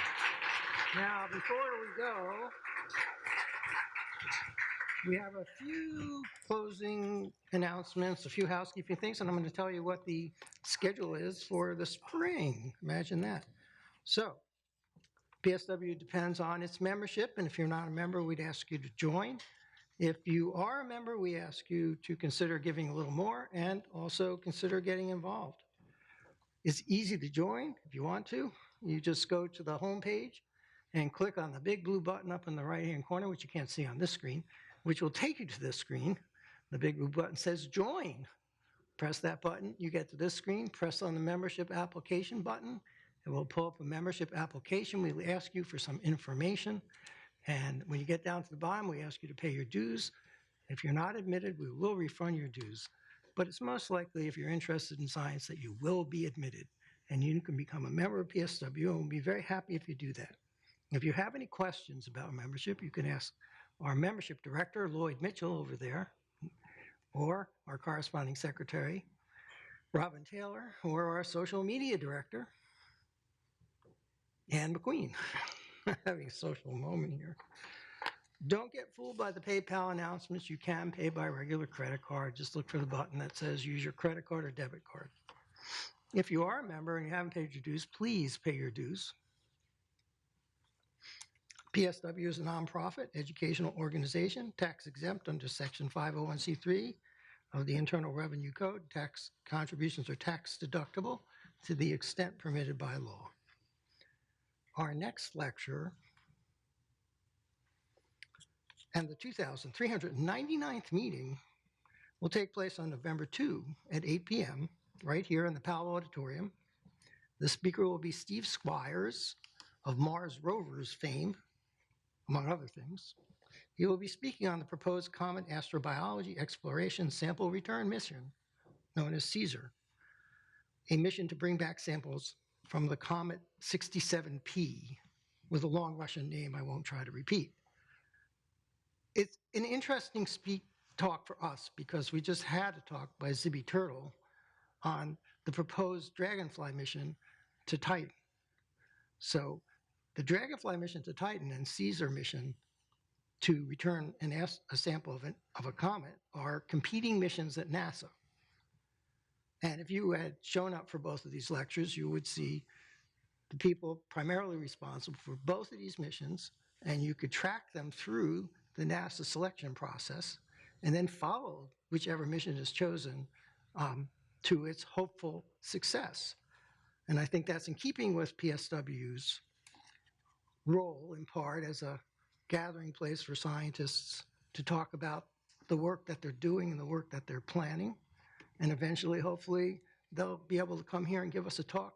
Now, before we go, we have a few closing announcements, a few housekeeping things, and I'm going to tell you what the schedule is for the spring. Imagine that. So, PSW depends on its membership, and if you're not a member, we'd ask you to join. If you are a member, we ask you to consider giving a little more and also consider getting involved. It's easy to join if you want to. You just go to the home page and click on the big blue button up in the right-hand corner, which you can't see on this screen, which will take you to this screen. The big blue button says join. Press that button, you get to this screen, press on the membership application button. It will pull up a membership application. We'll ask you for some information. And when you get down to the bottom, we ask you to pay your dues. If you're not admitted, we will refund your dues. But it's most likely, if you're interested in science, that you will be admitted. And you can become a member of PSW, and we'll be very happy if you do that. If you have any questions about membership, you can ask our membership director, Lloyd Mitchell, over there, or our corresponding secretary, Robin Taylor, or our social media director, Ann McQueen. Having a social moment here. Don't get fooled by the PayPal announcements. You can pay by regular credit card. Just look for the button that says use your credit card or debit card. If you are a member and you haven't paid your dues, please pay your dues. PSW is a nonprofit educational organization, tax exempt under Section 501c3 of the Internal Revenue Code. Tax contributions are tax deductible to the extent permitted by law. Our next lecture and the 2,399th meeting will take place on November 2 at 8 p.m. right here in the Powell Auditorium. The speaker will be Steve Squires of Mars Rovers fame, among other things. He will be speaking on the proposed Comet Astrobiology Exploration Sample Return Mission, known as CESAR, a mission to bring back samples from the Comet 67P, with a long Russian name I won't try to repeat. It's an interesting talk for us because we just had a talk by Zibby Turtle on the proposed Dragonfly mission to Titan. So the Dragonfly mission to Titan and Caesar mission to return a sample of a comet are competing missions at NASA. And if you had shown up for both of these lectures, you would see the people primarily responsible for both of these missions, and you could track them through the NASA selection process and then follow whichever mission is chosen to its hopeful success. And I think that's in keeping with PSW's role, in part, as a gathering place for scientists to talk about the work that they're doing and the work that they're planning. And eventually, hopefully, they'll be able to come here and give us a talk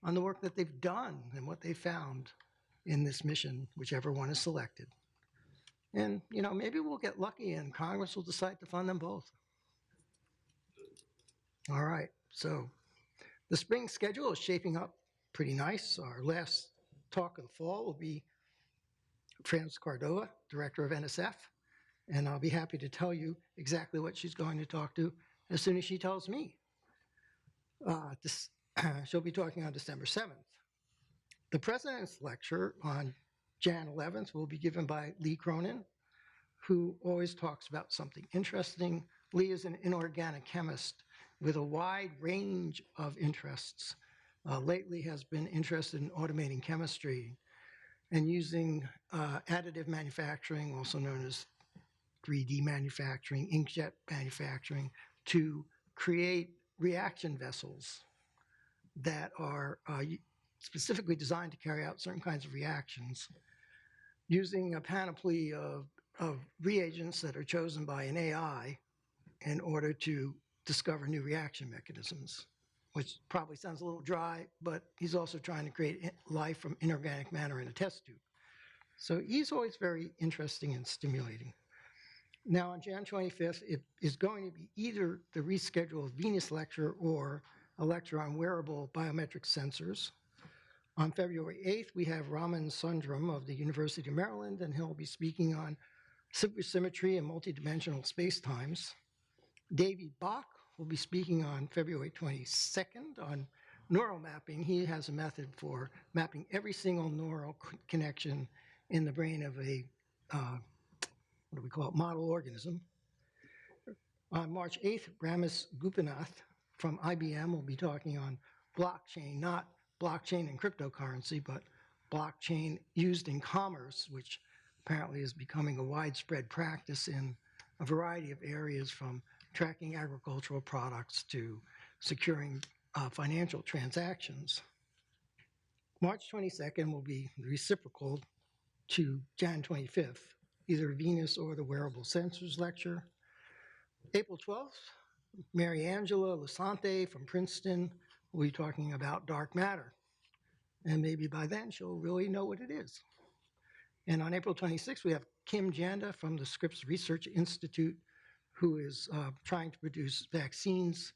on the work that they've done and what they found in this mission, whichever one is selected. And, you know, maybe we'll get lucky and Congress will decide to fund them both. All right, so the spring schedule is shaping up pretty nice. Our last talk of the fall will be Franz Cordova, director of NSF, and I'll be happy to tell you exactly what she's going to talk to as soon as she tells me. She'll be talking on December 7th. The president's lecture on Jan 11th will be given by Lee Cronin, who always talks about something interesting. Lee is an inorganic chemist with a wide range of interests. Lately has been interested in automating chemistry and using additive manufacturing, also known as 3D manufacturing, inkjet manufacturing, to create reaction vessels that are specifically designed to carry out certain kinds of reactions using a panoply of reagents that are chosen by an AI in order to discover new reaction mechanisms, which probably sounds a little dry, but he's also trying to create life from inorganic matter in a test tube. So he's always very interesting and stimulating. Now on Jan 25th, it is going to be either the rescheduled Venus lecture or a lecture on wearable biometric sensors. On February 8th, we have Raman Sundram of the University of Maryland, and he'll be speaking on supersymmetry and multidimensional spacetimes. Davey Bach will be speaking on February 22nd on neural mapping. He has a method for mapping every single neural connection in the brain of a, what do we call it, model organism. On March 8th, Ramesh Gopinath from IBM will be talking on blockchain, not blockchain and cryptocurrency, but blockchain used in commerce, which apparently is becoming a widespread practice in a variety of areas, from tracking agricultural products to securing financial transactions. March 22nd will be reciprocal to Jan 25th, either Venus or the wearable sensors lecture. April 12th, Mary Angela Lusante from Princeton will be talking about dark matter. And maybe by then she'll really know what it is. And on April 26th, we have Kim Janda from the Scripps Research Institute, who is trying to produce vaccines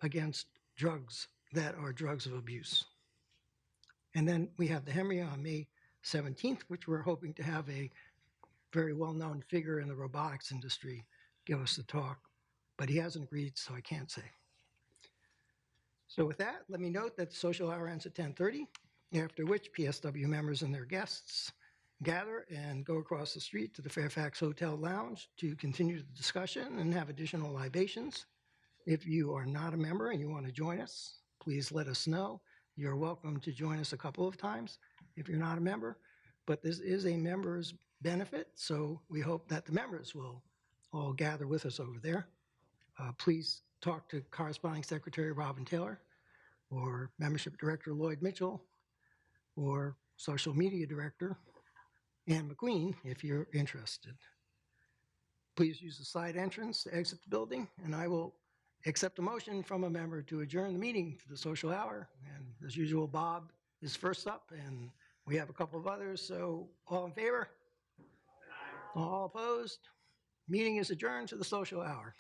against drugs that are drugs of abuse. And then we have the Henry on May 17th, which we're hoping to have a very well-known figure in the robotics industry give us the talk, but he hasn't agreed, so I can't say. So with that, let me note that the social hour ends at 10:30, after which PSW members and their guests gather and go across the street to the Fairfax Hotel Lounge to continue the discussion and have additional libations. If you are not a member and you want to join us, please let us know. You're welcome to join us a couple of times if you're not a member, but this is a members benefit, so we hope that the members will all gather with us over there. Please talk to Corresponding Secretary Robin Taylor, or Membership Director Lloyd Mitchell, or Social Media Director Ann McQueen if you're interested. Please use the side entrance to exit the building, and I will accept a motion from a member to adjourn the meeting to the social hour. And as usual, Bob is first up, and we have a couple of others, so all in favor? All opposed? Meeting is adjourned to the social hour.